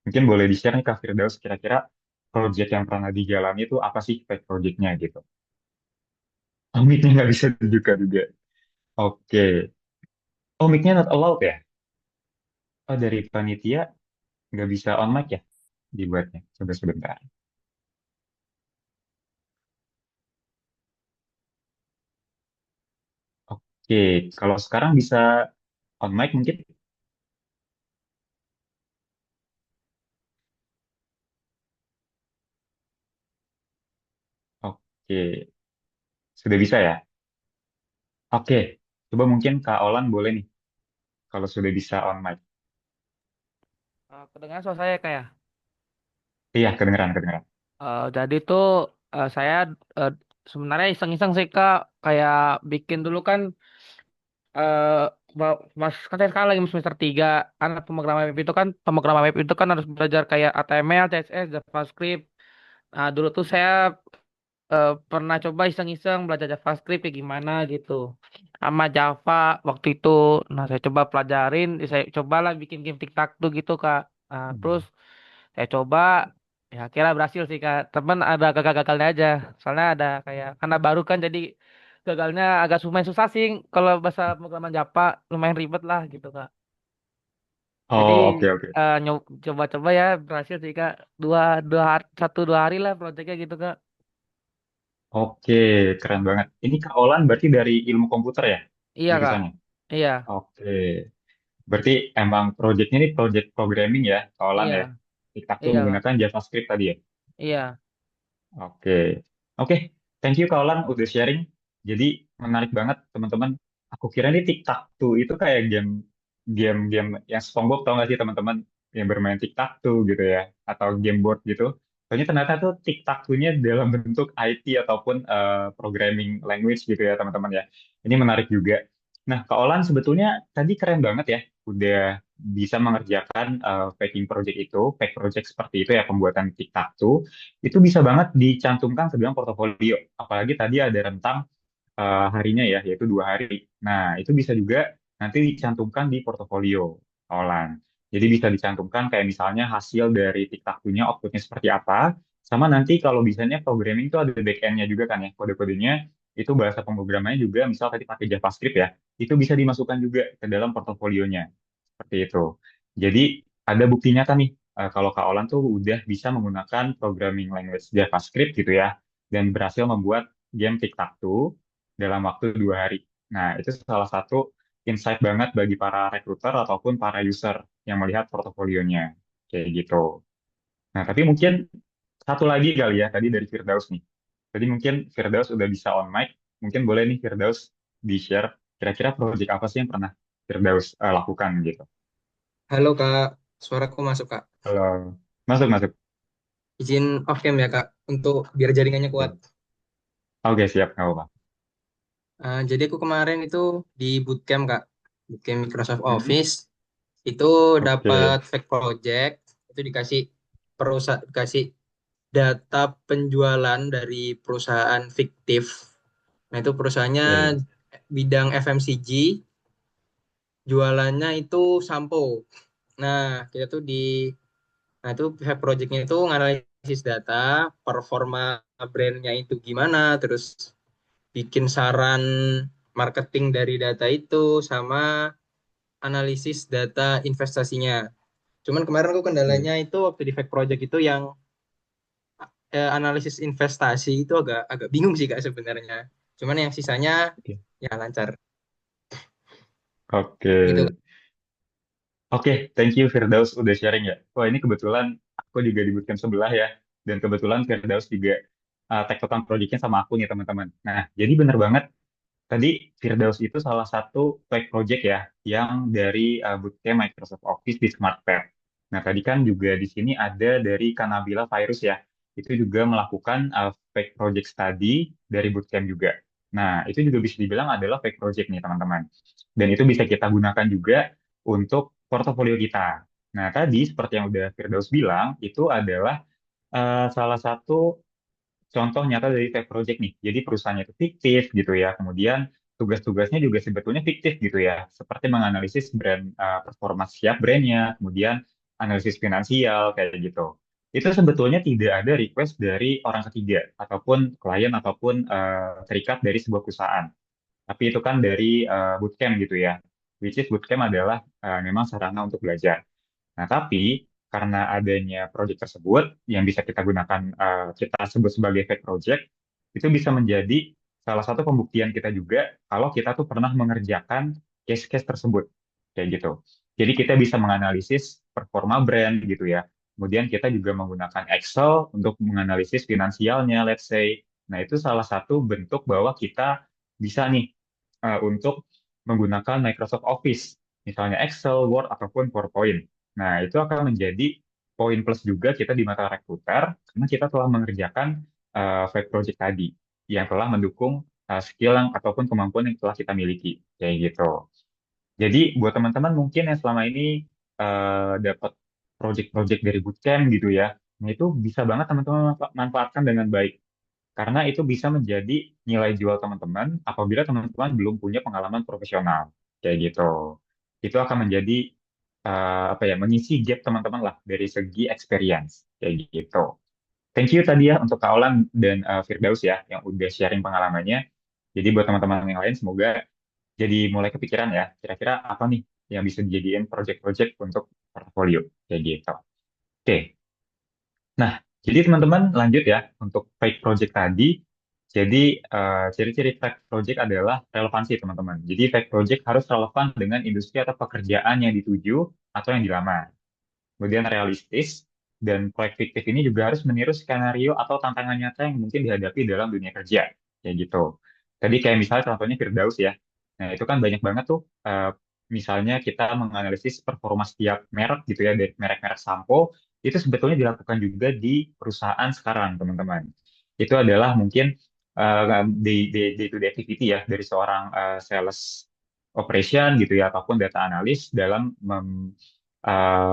Mungkin boleh di-share nih Kak Firdaus kira-kira project yang pernah dijalani itu apa sih fake projectnya gitu. Oh, mic-nya nggak bisa dibuka juga. Oke. Oh, mic-nya not allowed ya? Oh, dari panitia nggak bisa on mic ya dibuatnya. Coba sebentar. Oke, kalau sekarang bisa on mic mungkin? Oke, sudah bisa ya? Oke, coba mungkin Kak Olan boleh nih, kalau sudah bisa on mic. Kedengaran suara saya kayak. Iya, kedengeran, kedengeran. Jadi tuh saya eh, sebenarnya iseng-iseng sih Kak, kayak bikin dulu kan eh Mas kan saya sekarang lagi semester 3. Anak pemrograman web itu kan harus belajar kayak HTML, CSS, JavaScript. Nah, dulu tuh saya pernah coba iseng-iseng belajar JavaScript kayak gimana gitu. Sama Java waktu itu. Nah, saya coba pelajarin, saya cobalah bikin game tic-tac-toe gitu Kak. Nah, terus Hmm. saya coba, ya kira berhasil sih Kak. Temen ada gagal-gagalnya aja. Soalnya ada kayak, karena baru kan jadi gagalnya agak lumayan susah sih. Kalau bahasa pemrograman Java lumayan ribet lah gitu Kak. Jadi Oh, oke, oke. coba-coba ya berhasil sih Kak. Satu dua hari lah proyeknya gitu Kak. Oke, keren banget. Ini Kak Olan berarti dari ilmu komputer ya, Iya Kak. jurusannya? Iya, Oke, berarti emang projectnya ini project programming ya, Kak Olan ya? iya, TikTok tuh iya Kak. menggunakan JavaScript tadi ya? Iya. Oke, oke. Thank you Kak Olan udah sharing. Jadi menarik banget teman-teman. Aku kira nih TikTok tuh itu kayak game yang SpongeBob tau gak sih teman-teman yang bermain TikTok tuh gitu ya, atau game board gitu. Soalnya ternyata tuh TikTok nya dalam bentuk IT ataupun programming language gitu ya teman-teman ya. Ini menarik juga. Nah, Kak Olan sebetulnya tadi keren banget ya, udah bisa mengerjakan packing project itu, pack project seperti itu ya pembuatan TikTok tuh itu bisa banget dicantumkan ke dalam portofolio. Apalagi tadi ada rentang harinya ya, yaitu 2 hari. Nah, itu bisa juga nanti dicantumkan di portofolio online. Jadi bisa dicantumkan kayak misalnya hasil dari TikTok-nya outputnya seperti apa, sama nanti kalau bisanya programming itu ada back-end-nya juga kan ya, kode-kodenya itu bahasa pemrogramannya juga, misal tadi pakai JavaScript ya, itu bisa dimasukkan juga ke dalam portofolionya. Seperti itu. Jadi ada bukti nyata nih, kalau Kak Olan tuh udah bisa menggunakan programming language JavaScript gitu ya, dan berhasil membuat game TikTok dalam waktu 2 hari. Nah, itu salah satu insight banget bagi para recruiter ataupun para user yang melihat portofolionya. Kayak gitu. Nah, tapi mungkin satu lagi kali ya, tadi dari Firdaus nih. Tadi mungkin Firdaus udah bisa on mic. Mungkin boleh nih Firdaus di-share kira-kira project apa sih yang pernah Firdaus lakukan gitu. Halo Kak, suaraku masuk Kak. Halo. Masuk, masuk. Izin off cam ya Kak, untuk biar jaringannya kuat. Oke, siap. Nggak apa-apa. Jadi aku kemarin itu di bootcamp Kak, bootcamp Microsoft Mhm. Office. Itu dapat Oke. fake project, itu dikasih dikasih data penjualan dari perusahaan fiktif. Nah itu perusahaannya Oke. bidang FMCG, jualannya itu sampo. Nah kita tuh Nah, itu pihak projectnya itu nganalisis data, performa brandnya itu gimana, terus bikin saran marketing dari data itu, sama analisis data investasinya. Cuman kemarin aku Oke. kendalanya itu waktu di Fact Project itu yang analisis investasi itu agak agak bingung sih Kak sebenarnya. Cuman yang sisanya Oke. ya lancar Oke. gitu Kak. Oke, thank you Firdaus udah sharing ya. Wah, ini kebetulan aku juga di bootcamp sebelah ya. Dan kebetulan Firdaus juga tektokan projectnya sama aku nih teman-teman. Nah, jadi bener banget. Tadi Firdaus itu salah satu pack project ya, yang dari bootcamp Microsoft Office di SmartPath. Nah, tadi kan juga di sini ada dari Kanabila Virus ya. Itu juga melakukan pack project study dari bootcamp juga. Nah, itu juga bisa dibilang adalah pack project nih teman-teman. Dan itu bisa kita gunakan juga untuk portofolio kita. Nah, tadi seperti yang udah Firdaus bilang, itu adalah salah satu contoh nyata dari tech project nih. Jadi perusahaannya itu fiktif gitu ya. Kemudian tugas-tugasnya juga sebetulnya fiktif gitu ya. Seperti menganalisis brand performa siap brandnya, kemudian analisis finansial kayak gitu. Itu sebetulnya tidak ada request dari orang ketiga ataupun klien ataupun serikat dari sebuah perusahaan. Tapi itu kan dari bootcamp gitu ya. Which is bootcamp adalah memang sarana untuk belajar. Nah, tapi karena adanya project tersebut yang bisa kita gunakan, kita sebut sebagai fake project, itu bisa menjadi salah satu pembuktian kita juga kalau kita tuh pernah mengerjakan case-case tersebut. Kayak gitu. Jadi kita bisa menganalisis performa brand gitu ya. Kemudian kita juga menggunakan Excel untuk menganalisis finansialnya, let's say. Nah, itu salah satu bentuk bahwa kita bisa nih untuk menggunakan Microsoft Office, misalnya Excel, Word, ataupun PowerPoint. Nah, itu akan menjadi poin plus juga kita di mata rekruter, karena kita telah mengerjakan fake project tadi, yang telah mendukung skill yang, ataupun kemampuan yang telah kita miliki. Kayak gitu. Jadi buat teman-teman mungkin yang selama ini dapat project-project dari bootcamp gitu ya, nah itu bisa banget teman-teman manfaatkan dengan baik. Karena itu bisa menjadi nilai jual teman-teman apabila teman-teman belum punya pengalaman profesional. Kayak gitu. Itu akan menjadi apa ya, mengisi gap teman-teman lah dari segi experience. Kayak gitu. Thank you tadi ya untuk Kak Olan dan Firdaus ya yang udah sharing pengalamannya. Jadi buat teman-teman yang lain semoga jadi mulai kepikiran ya, kira-kira apa nih yang bisa dijadiin project-project untuk portfolio kayak gitu. Oke, nah jadi teman-teman lanjut ya untuk fake project tadi. Jadi ciri-ciri fake project adalah relevansi teman-teman. Jadi fake project harus relevan dengan industri atau pekerjaan yang dituju atau yang dilamar. Kemudian realistis, dan proyek fiktif ini juga harus meniru skenario atau tantangan nyata yang mungkin dihadapi dalam dunia kerja. Kayak gitu. Tadi kayak misalnya contohnya Firdaus ya. Nah, itu kan banyak banget tuh, misalnya kita menganalisis performa setiap merek gitu ya, dari merek-merek sampo, itu sebetulnya dilakukan juga di perusahaan sekarang, teman-teman. Itu adalah mungkin day-to-day activity ya, dari seorang sales operation gitu ya, ataupun data analis dalam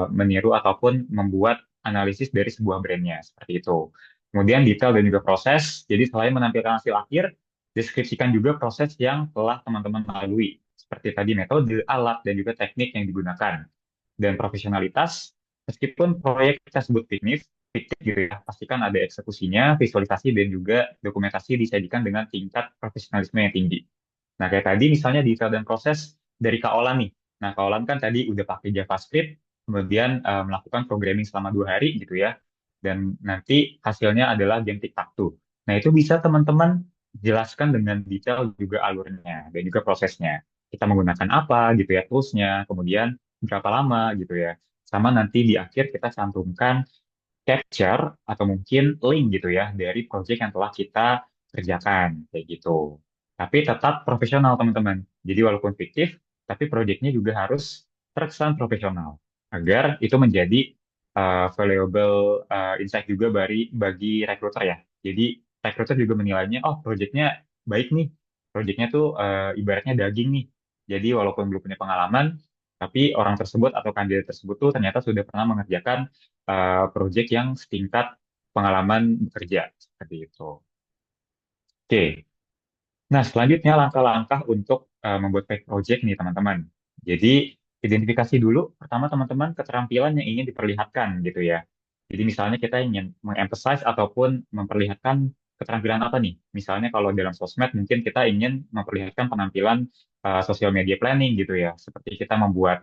meniru ataupun membuat analisis dari sebuah brandnya seperti itu. Kemudian detail dan juga proses. Jadi selain menampilkan hasil akhir, deskripsikan juga proses yang telah teman-teman lalui. Seperti tadi metode, alat, dan juga teknik yang digunakan. Dan profesionalitas, meskipun proyek tersebut fiktif gitu ya, pastikan ada eksekusinya, visualisasi, dan juga dokumentasi disajikan dengan tingkat profesionalisme yang tinggi. Nah, kayak tadi misalnya detail dan proses dari Kak Olan nih. Nah, Kak Olan kan tadi udah pakai JavaScript, kemudian melakukan programming selama 2 hari gitu ya. Dan nanti hasilnya adalah game tic-tac-toe. Nah, itu bisa teman-teman jelaskan dengan detail juga alurnya dan juga prosesnya. Kita menggunakan apa gitu ya, toolsnya, kemudian berapa lama gitu ya. Sama nanti di akhir kita cantumkan capture atau mungkin link gitu ya dari project yang telah kita kerjakan kayak gitu. Tapi tetap profesional teman-teman. Jadi walaupun fiktif, tapi projectnya juga harus terkesan profesional agar itu menjadi valuable insight juga bagi recruiter ya. Jadi recruiter juga menilainya, oh projectnya baik nih, projectnya tuh ibaratnya daging nih. Jadi walaupun belum punya pengalaman, tapi orang tersebut atau kandidat tersebut tuh ternyata sudah pernah mengerjakan project yang setingkat pengalaman bekerja seperti itu. Oke, nah selanjutnya langkah-langkah untuk membuat fake project nih teman-teman. Jadi identifikasi dulu pertama teman-teman keterampilan yang ingin diperlihatkan gitu ya. Jadi misalnya kita ingin mengemphasize ataupun memperlihatkan keterampilan apa nih? Misalnya kalau dalam sosmed mungkin kita ingin memperlihatkan penampilan social media planning gitu ya. Seperti kita membuat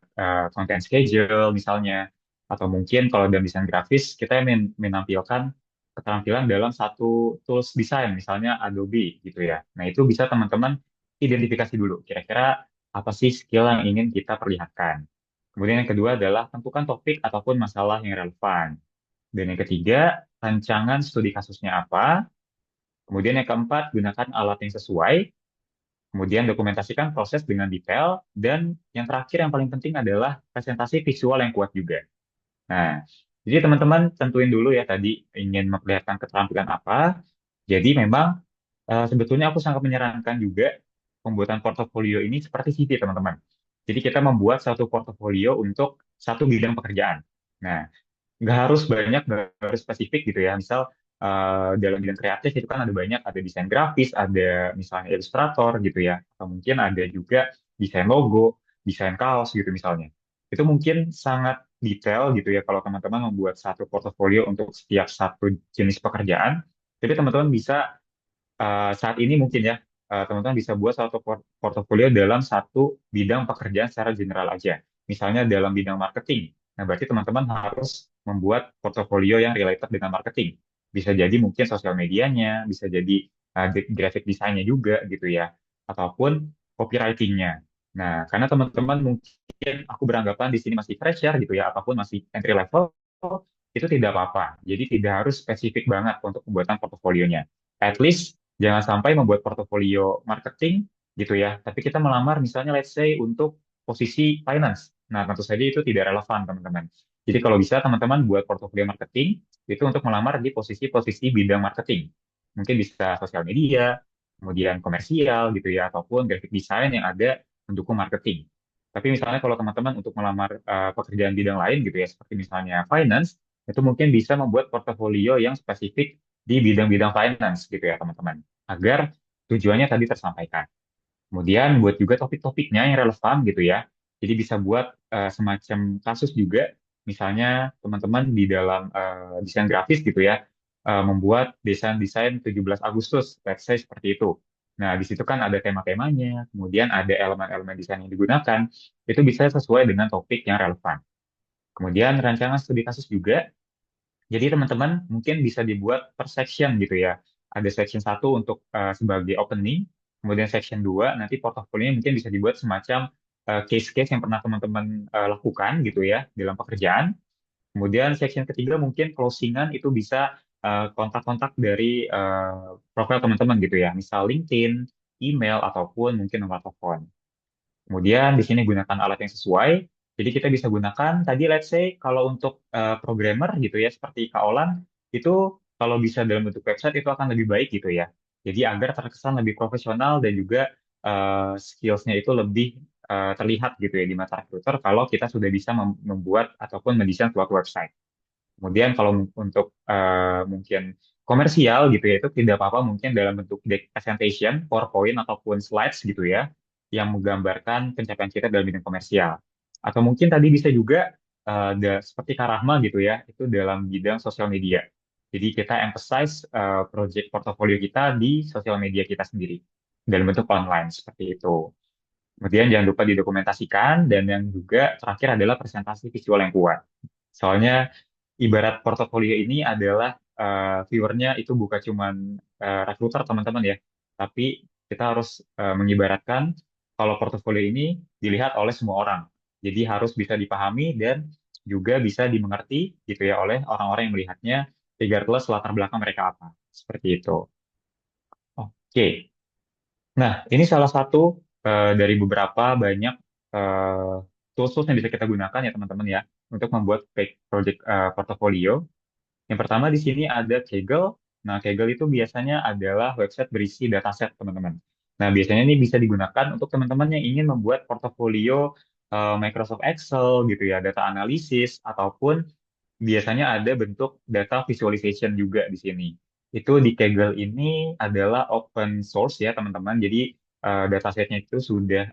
content schedule misalnya. Atau mungkin kalau dalam desain grafis kita ingin menampilkan keterampilan dalam satu tools desain, misalnya Adobe gitu ya. Nah, itu bisa teman-teman identifikasi dulu, kira-kira apa sih skill yang ingin kita perlihatkan. Kemudian yang kedua adalah tentukan topik ataupun masalah yang relevan. Dan yang ketiga, rancangan studi kasusnya apa. Kemudian yang keempat, gunakan alat yang sesuai. Kemudian dokumentasikan proses dengan detail. Dan yang terakhir yang paling penting adalah presentasi visual yang kuat juga. Nah, jadi teman-teman tentuin dulu ya tadi ingin memperlihatkan keterampilan apa. Jadi memang sebetulnya aku sangat menyarankan juga pembuatan portofolio ini seperti CV teman-teman. Jadi kita membuat satu portofolio untuk satu bidang pekerjaan. Nah, nggak harus banyak, nggak harus spesifik gitu ya. Misal dalam bidang kreatif itu kan ada banyak, ada desain grafis, ada misalnya ilustrator gitu ya, atau mungkin ada juga desain logo, desain kaos gitu misalnya. Itu mungkin sangat detail gitu ya kalau teman-teman membuat satu portofolio untuk setiap satu jenis pekerjaan. Jadi teman-teman bisa saat ini mungkin ya teman-teman bisa buat satu portofolio dalam satu bidang pekerjaan secara general aja. Misalnya dalam bidang marketing. Nah, berarti teman-teman harus membuat portofolio yang related dengan marketing. Bisa jadi mungkin sosial medianya, bisa jadi graphic design-nya juga gitu ya, ataupun copywriting-nya. Nah, karena teman-teman mungkin aku beranggapan di sini masih fresh ya gitu ya, ataupun masih entry level, itu tidak apa-apa. Jadi tidak harus spesifik banget untuk pembuatan portofolionya. At least jangan sampai membuat portofolio marketing gitu ya, tapi kita melamar misalnya let's say untuk posisi finance. Nah, tentu saja itu tidak relevan, teman-teman. Jadi kalau bisa teman-teman buat portofolio marketing itu untuk melamar di posisi-posisi bidang marketing. Mungkin bisa sosial media, kemudian komersial gitu ya, ataupun graphic design yang ada mendukung marketing. Tapi misalnya kalau teman-teman untuk melamar pekerjaan bidang lain gitu ya, seperti misalnya finance, itu mungkin bisa membuat portofolio yang spesifik di bidang-bidang finance gitu ya, teman-teman. Agar tujuannya tadi tersampaikan. Kemudian buat juga topik-topiknya yang relevan gitu ya. Jadi bisa buat semacam kasus juga, misalnya teman-teman di dalam desain grafis gitu ya, membuat desain-desain 17 Agustus, let's say seperti itu. Nah, di situ kan ada tema-temanya, kemudian ada elemen-elemen desain yang digunakan, itu bisa sesuai dengan topik yang relevan. Kemudian rancangan studi kasus juga, jadi teman-teman mungkin bisa dibuat per section gitu ya. Ada section satu untuk sebagai opening, kemudian section 2 nanti portofolionya mungkin bisa dibuat semacam case-case yang pernah teman-teman lakukan gitu ya dalam pekerjaan. Kemudian section ketiga mungkin closingan itu bisa kontak-kontak dari profil teman-teman gitu ya, misal LinkedIn, email ataupun mungkin nomor telepon. Kemudian di sini gunakan alat yang sesuai. Jadi kita bisa gunakan tadi let's say kalau untuk programmer gitu ya seperti Kak Olan itu kalau bisa dalam bentuk website itu akan lebih baik gitu ya. Jadi agar terkesan lebih profesional dan juga skillsnya itu lebih terlihat gitu ya di mata recruiter kalau kita sudah bisa membuat ataupun mendesain suatu website. Kemudian kalau untuk mungkin komersial gitu ya, itu tidak apa-apa mungkin dalam bentuk deck presentation, PowerPoint ataupun slides gitu ya, yang menggambarkan pencapaian kita dalam bidang komersial. Atau mungkin tadi bisa juga seperti Karahma gitu ya, itu dalam bidang sosial media. Jadi kita emphasize project portofolio kita di sosial media kita sendiri dalam bentuk online seperti itu. Kemudian jangan lupa didokumentasikan dan yang juga terakhir adalah presentasi visual yang kuat. Soalnya ibarat portofolio ini adalah viewernya itu bukan cuman recruiter teman-teman ya, tapi kita harus mengibaratkan kalau portofolio ini dilihat oleh semua orang. Jadi harus bisa dipahami dan juga bisa dimengerti gitu ya oleh orang-orang yang melihatnya, regardless latar belakang mereka apa. Seperti itu. Oke. Nah, ini salah satu dari beberapa banyak eh, tools-tools yang bisa kita gunakan ya teman-teman ya untuk membuat fake project portfolio. Yang pertama di sini ada Kaggle. Nah, Kaggle itu biasanya adalah website berisi dataset teman-teman. Nah, biasanya ini bisa digunakan untuk teman-teman yang ingin membuat portofolio Microsoft Excel gitu ya, data analisis ataupun biasanya ada bentuk data visualization juga di sini. Itu di Kaggle ini adalah open source ya teman-teman. Jadi datasetnya itu sudah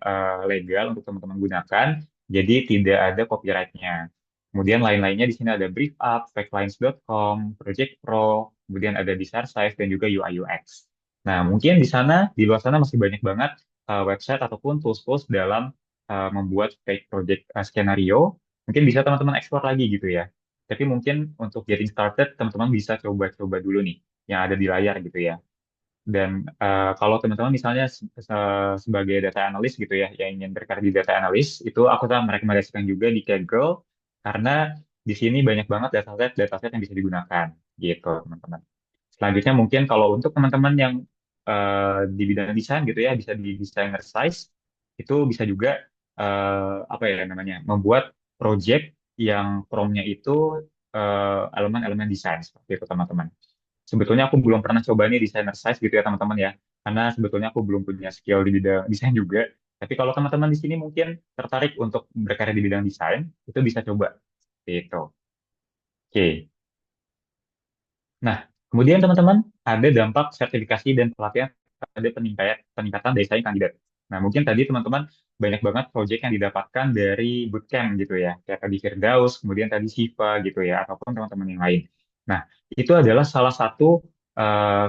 legal untuk teman-teman gunakan. Jadi tidak ada copyright-nya. Kemudian lain-lainnya di sini ada BriefUp, Factlines.com, Project Pro, kemudian ada Desiresize dan juga UI UX. Nah, mungkin di sana, di luar sana masih banyak banget website ataupun tools-tools dalam membuat fake project skenario. Mungkin bisa teman-teman explore lagi gitu ya. Tapi mungkin untuk getting started, teman-teman bisa coba-coba dulu nih yang ada di layar gitu ya. Dan kalau teman-teman misalnya sebagai data analyst gitu ya, yang ingin berkarir di data analyst, itu aku sangat merekomendasikan juga di Kaggle, karena di sini banyak banget dataset yang bisa digunakan gitu, teman-teman. Selanjutnya mungkin kalau untuk teman-teman yang di bidang desain gitu ya, bisa di designer size, itu bisa juga apa ya namanya, membuat project yang promnya itu elemen-elemen desain seperti itu, teman-teman. Sebetulnya aku belum pernah coba nih desainer size gitu ya teman-teman ya. Karena sebetulnya aku belum punya skill di bidang desain juga. Tapi kalau teman-teman di sini mungkin tertarik untuk berkarya di bidang desain, itu bisa coba. Seperti itu. Oke. Nah, kemudian teman-teman ada dampak sertifikasi dan pelatihan pada peningkatan daya saing kandidat. Nah, mungkin tadi teman-teman banyak banget proyek yang didapatkan dari bootcamp gitu ya, kayak tadi Firdaus, kemudian tadi Siva gitu ya, ataupun teman-teman yang lain. Nah, itu adalah salah satu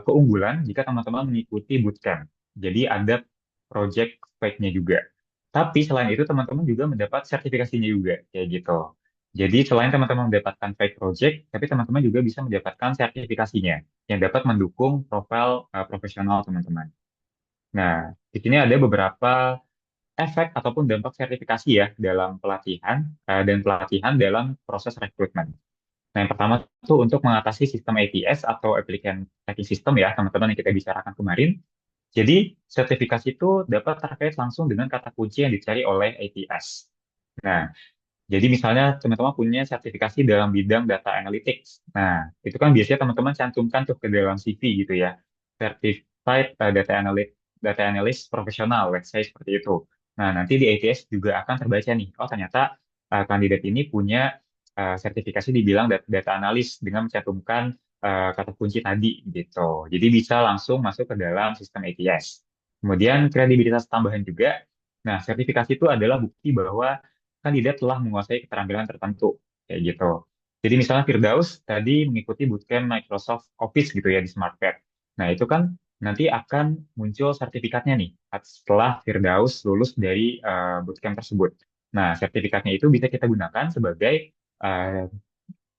keunggulan jika teman-teman mengikuti bootcamp. Jadi ada project spike-nya juga. Tapi selain itu teman-teman juga mendapat sertifikasinya juga, kayak gitu. Jadi selain teman-teman mendapatkan paid project, tapi teman-teman juga bisa mendapatkan sertifikasinya yang dapat mendukung profil profesional teman-teman. Nah, di sini ada beberapa efek ataupun dampak sertifikasi ya dalam pelatihan dan pelatihan dalam proses rekrutmen. Nah, yang pertama itu untuk mengatasi sistem ATS atau Applicant Tracking System ya, teman-teman yang kita bicarakan kemarin. Jadi, sertifikasi itu dapat terkait langsung dengan kata kunci yang dicari oleh ATS. Nah, jadi misalnya teman-teman punya sertifikasi dalam bidang data analytics. Nah, itu kan biasanya teman-teman cantumkan tuh ke dalam CV gitu ya. Certified data analyst profesional, let's say seperti itu. Nah, nanti di ATS juga akan terbaca nih, oh ternyata kandidat ini punya sertifikasi di bidang data analyst dengan mencantumkan kata kunci tadi gitu. Jadi bisa langsung masuk ke dalam sistem ATS. Kemudian kredibilitas tambahan juga. Nah, sertifikasi itu adalah bukti bahwa kandidat telah menguasai keterampilan tertentu kayak gitu. Jadi misalnya Firdaus tadi mengikuti bootcamp Microsoft Office gitu ya di SmartPad. Nah, itu kan nanti akan muncul sertifikatnya nih setelah Firdaus lulus dari bootcamp tersebut. Nah, sertifikatnya itu bisa kita gunakan sebagai eh,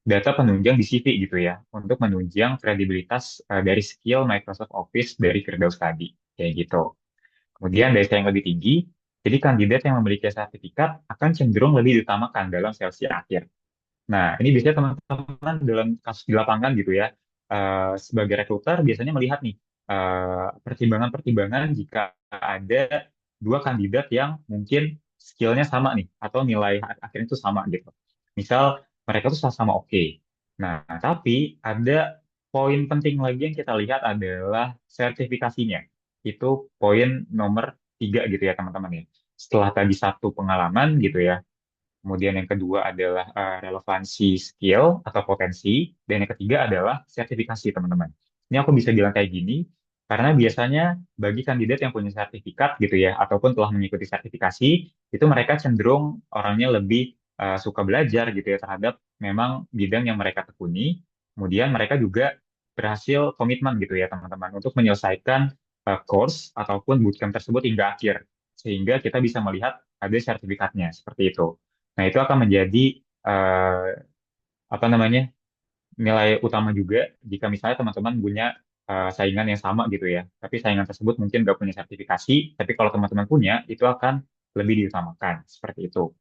data penunjang di CV gitu ya, untuk menunjang kredibilitas dari skill Microsoft Office dari Firdaus tadi, kayak gitu. Kemudian daya saing lebih tinggi, jadi kandidat yang memiliki sertifikat akan cenderung lebih diutamakan dalam seleksi akhir. Nah, ini biasanya teman-teman dalam kasus di lapangan gitu ya, sebagai rekruter biasanya melihat nih pertimbangan-pertimbangan jika ada dua kandidat yang mungkin skillnya sama nih, atau nilai akhirnya itu sama gitu. Misal mereka tuh sama-sama oke. Nah, tapi ada poin penting lagi yang kita lihat adalah sertifikasinya. Itu poin nomor 3 gitu ya teman-teman ya. Setelah tadi satu pengalaman gitu ya, kemudian yang kedua adalah relevansi skill atau potensi, dan yang ketiga adalah sertifikasi, teman-teman. Ini aku bisa bilang kayak gini, karena biasanya bagi kandidat yang punya sertifikat gitu ya, ataupun telah mengikuti sertifikasi, itu mereka cenderung orangnya lebih suka belajar gitu ya terhadap memang bidang yang mereka tekuni. Kemudian mereka juga berhasil komitmen gitu ya teman-teman untuk menyelesaikan course ataupun bootcamp tersebut hingga akhir. Sehingga kita bisa melihat ada sertifikatnya seperti itu. Nah, itu akan menjadi eh, apa namanya nilai utama juga jika misalnya teman-teman punya saingan yang sama gitu ya. Tapi saingan tersebut mungkin nggak punya sertifikasi, tapi kalau teman-teman punya, itu akan lebih diutamakan seperti itu.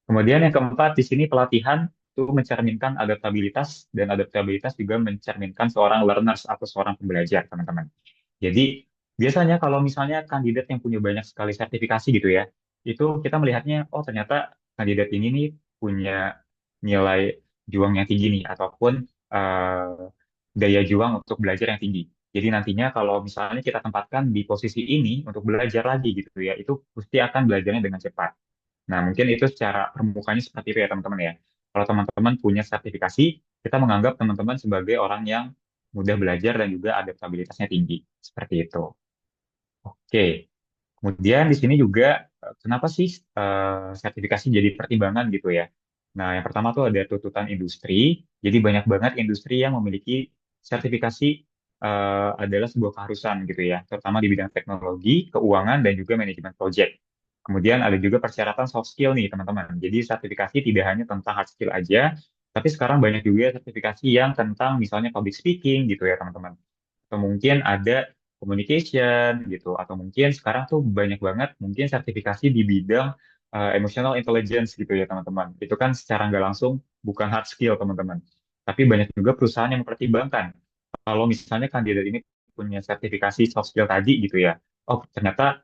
Kemudian yang keempat di sini pelatihan itu mencerminkan adaptabilitas dan adaptabilitas juga mencerminkan seorang learners atau seorang pembelajar, teman-teman. Jadi biasanya kalau misalnya kandidat yang punya banyak sekali sertifikasi gitu ya, itu kita melihatnya, oh ternyata kandidat ini nih punya nilai juang yang tinggi nih, ataupun daya juang untuk belajar yang tinggi. Jadi nantinya kalau misalnya kita tempatkan di posisi ini untuk belajar lagi gitu ya, itu pasti akan belajarnya dengan cepat. Nah, mungkin itu secara permukaannya seperti itu ya teman-teman ya. Kalau teman-teman punya sertifikasi, kita menganggap teman-teman sebagai orang yang mudah belajar dan juga adaptabilitasnya tinggi. Seperti itu. Oke. Kemudian di sini juga kenapa sih sertifikasi jadi pertimbangan gitu ya? Nah, yang pertama tuh ada tuntutan industri. Jadi banyak banget industri yang memiliki sertifikasi adalah sebuah keharusan gitu ya, terutama di bidang teknologi, keuangan, dan juga manajemen project. Kemudian ada juga persyaratan soft skill nih teman-teman. Jadi sertifikasi tidak hanya tentang hard skill aja, tapi sekarang banyak juga sertifikasi yang tentang misalnya public speaking gitu ya teman-teman. Atau mungkin ada communication gitu, atau mungkin sekarang tuh banyak banget mungkin sertifikasi di bidang emotional intelligence gitu ya teman-teman. Itu kan secara nggak langsung bukan hard skill teman-teman, tapi banyak juga perusahaan yang mempertimbangkan kalau misalnya kandidat ini punya sertifikasi soft skill tadi gitu ya, oh ternyata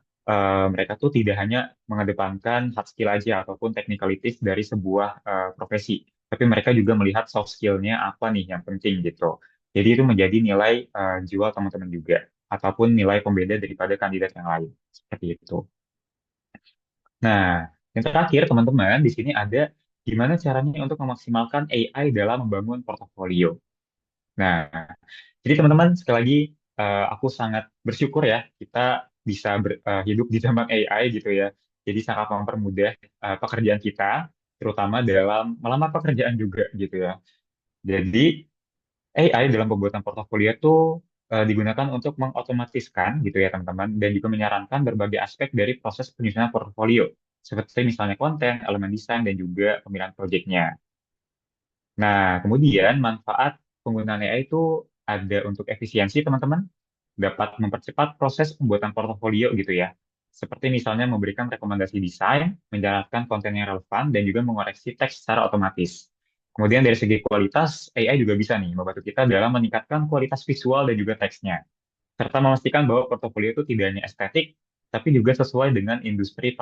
mereka tuh tidak hanya mengedepankan hard skill aja ataupun technicalities dari sebuah profesi, tapi mereka juga melihat soft skill-nya apa nih yang penting gitu. Jadi itu menjadi nilai jual teman-teman juga, ataupun nilai pembeda daripada kandidat yang lain. Seperti itu. Nah, yang terakhir teman-teman, di sini ada gimana caranya untuk memaksimalkan AI dalam membangun portofolio. Nah, jadi teman-teman, sekali lagi aku sangat bersyukur ya kita bisa hidup di zaman AI gitu ya. Jadi sangat mempermudah pekerjaan kita, terutama dalam melamar pekerjaan juga gitu ya. Jadi AI dalam pembuatan portofolio itu digunakan untuk mengotomatiskan gitu ya teman-teman, dan juga menyarankan berbagai aspek dari proses penyusunan portofolio, seperti misalnya konten, elemen desain, dan juga pemilihan proyeknya. Nah, kemudian manfaat penggunaan AI itu ada untuk efisiensi, teman-teman, dapat mempercepat proses pembuatan portofolio gitu ya. Seperti misalnya memberikan rekomendasi desain, menjalankan konten yang relevan, dan juga mengoreksi teks secara otomatis. Kemudian dari segi kualitas, AI juga bisa nih membantu kita dalam meningkatkan kualitas visual dan juga teksnya, serta memastikan bahwa portofolio itu tidak hanya estetik, tapi juga sesuai dengan industri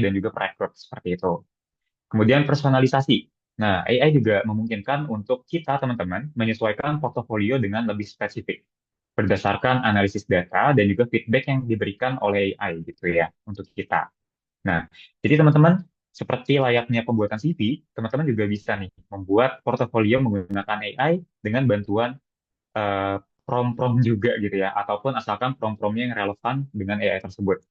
dan juga perekrut seperti itu. Kemudian personalisasi. Nah, AI juga memungkinkan untuk kita, teman-teman, menyesuaikan portofolio dengan lebih spesifik berdasarkan analisis data dan juga feedback yang diberikan oleh AI gitu ya untuk kita. Nah, jadi teman-teman, seperti layaknya pembuatan CV, teman-teman juga bisa nih membuat portofolio menggunakan AI dengan bantuan eh, prompt-prompt juga gitu ya, ataupun asalkan prompt-promptnya yang relevan dengan AI tersebut.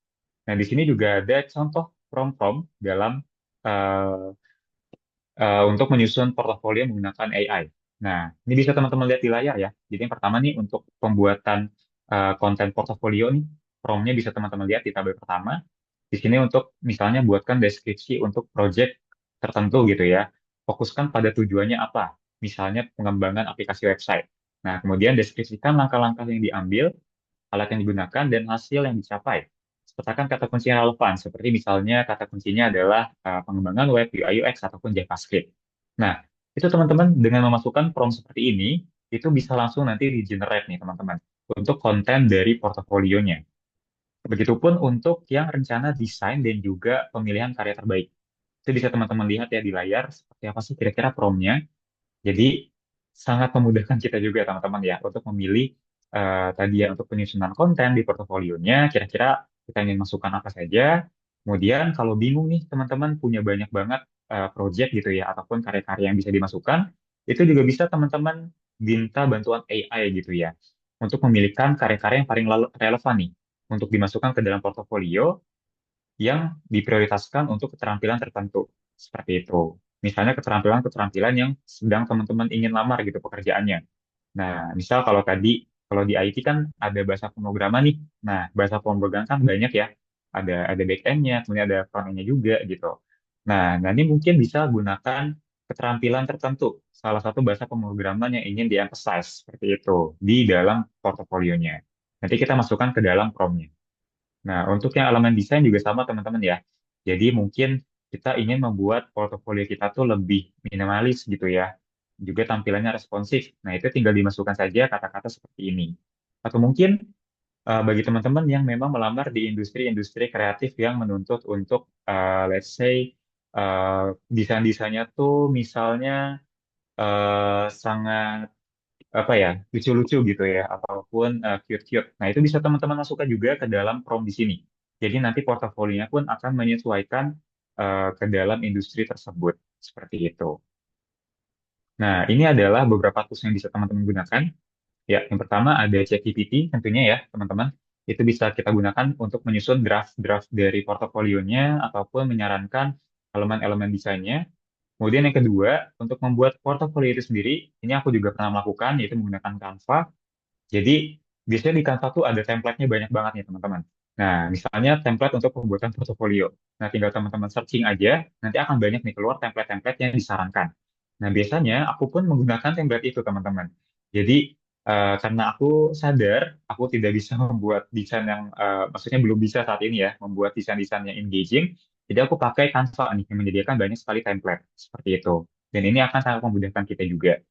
Nah, di sini juga ada contoh prompt-prompt dalam eh, untuk menyusun portofolio menggunakan AI. Nah, ini bisa teman-teman lihat di layar ya. Jadi yang pertama nih untuk pembuatan konten portofolio nih, prompt-nya bisa teman-teman lihat di tabel pertama. Di sini untuk misalnya buatkan deskripsi untuk project tertentu gitu ya. Fokuskan pada tujuannya apa. Misalnya pengembangan aplikasi website. Nah, kemudian deskripsikan langkah-langkah yang diambil, alat yang digunakan, dan hasil yang dicapai. Sertakan kata kunci yang relevan, seperti misalnya kata kuncinya adalah pengembangan web, UI, UX, ataupun JavaScript. Nah, itu teman-teman dengan memasukkan prompt seperti ini, itu bisa langsung nanti di-generate nih teman-teman, untuk konten dari portofolionya. Begitupun untuk yang rencana desain dan juga pemilihan karya terbaik. Itu bisa teman-teman lihat ya di layar, seperti apa sih kira-kira prompt-nya. Jadi sangat memudahkan kita juga teman-teman ya untuk memilih tadi ya untuk penyusunan konten di portofolionya, kira-kira kita ingin masukkan apa saja. Kemudian kalau bingung nih teman-teman punya banyak banget project gitu ya ataupun karya-karya yang bisa dimasukkan, itu juga bisa teman-teman minta bantuan AI gitu ya untuk memilihkan karya-karya yang paling relevan nih untuk dimasukkan ke dalam portofolio yang diprioritaskan untuk keterampilan tertentu. Seperti itu. Misalnya keterampilan-keterampilan yang sedang teman-teman ingin lamar gitu pekerjaannya. Nah, misal kalau tadi, kalau di IT kan ada bahasa pemrograman nih. Nah, bahasa pemrograman kan banyak ya. Ada back end-nya, kemudian ada front end-nya juga gitu. Nah, nanti mungkin bisa gunakan keterampilan tertentu. Salah satu bahasa pemrograman yang ingin di-emphasize seperti itu di dalam portofolionya. Nanti kita masukkan ke dalam prompt-nya. Nah, untuk yang elemen desain juga sama teman-teman ya. Jadi mungkin kita ingin membuat portofolio kita tuh lebih minimalis gitu ya. Juga tampilannya responsif. Nah, itu tinggal dimasukkan saja kata-kata seperti ini. Atau mungkin bagi teman-teman yang memang melamar di industri-industri kreatif yang menuntut untuk let's say desain-desainnya tuh misalnya sangat apa ya lucu-lucu gitu ya ataupun cute-cute. Nah itu bisa teman-teman masukkan juga ke dalam prompt di sini. Jadi nanti portofolionya pun akan menyesuaikan ke dalam industri tersebut seperti itu. Nah ini adalah beberapa tools yang bisa teman-teman gunakan. Ya, yang pertama ada ChatGPT tentunya ya teman-teman. Itu bisa kita gunakan untuk menyusun draft-draft dari portofolionya ataupun menyarankan elemen-elemen desainnya. Kemudian yang kedua, untuk membuat portofolio itu sendiri, ini aku juga pernah melakukan, yaitu menggunakan Canva. Jadi biasanya di Canva tuh ada template-nya banyak banget nih teman-teman. Nah, misalnya template untuk pembuatan portofolio. Nah, tinggal teman-teman searching aja, nanti akan banyak nih keluar template-template yang disarankan. Nah, biasanya aku pun menggunakan template itu teman-teman. Jadi karena aku sadar aku tidak bisa membuat desain yang, maksudnya belum bisa saat ini ya, membuat desain-desain yang engaging. Jadi aku pakai Canva nih yang menyediakan banyak sekali template seperti itu. Dan ini akan sangat memudahkan kita juga.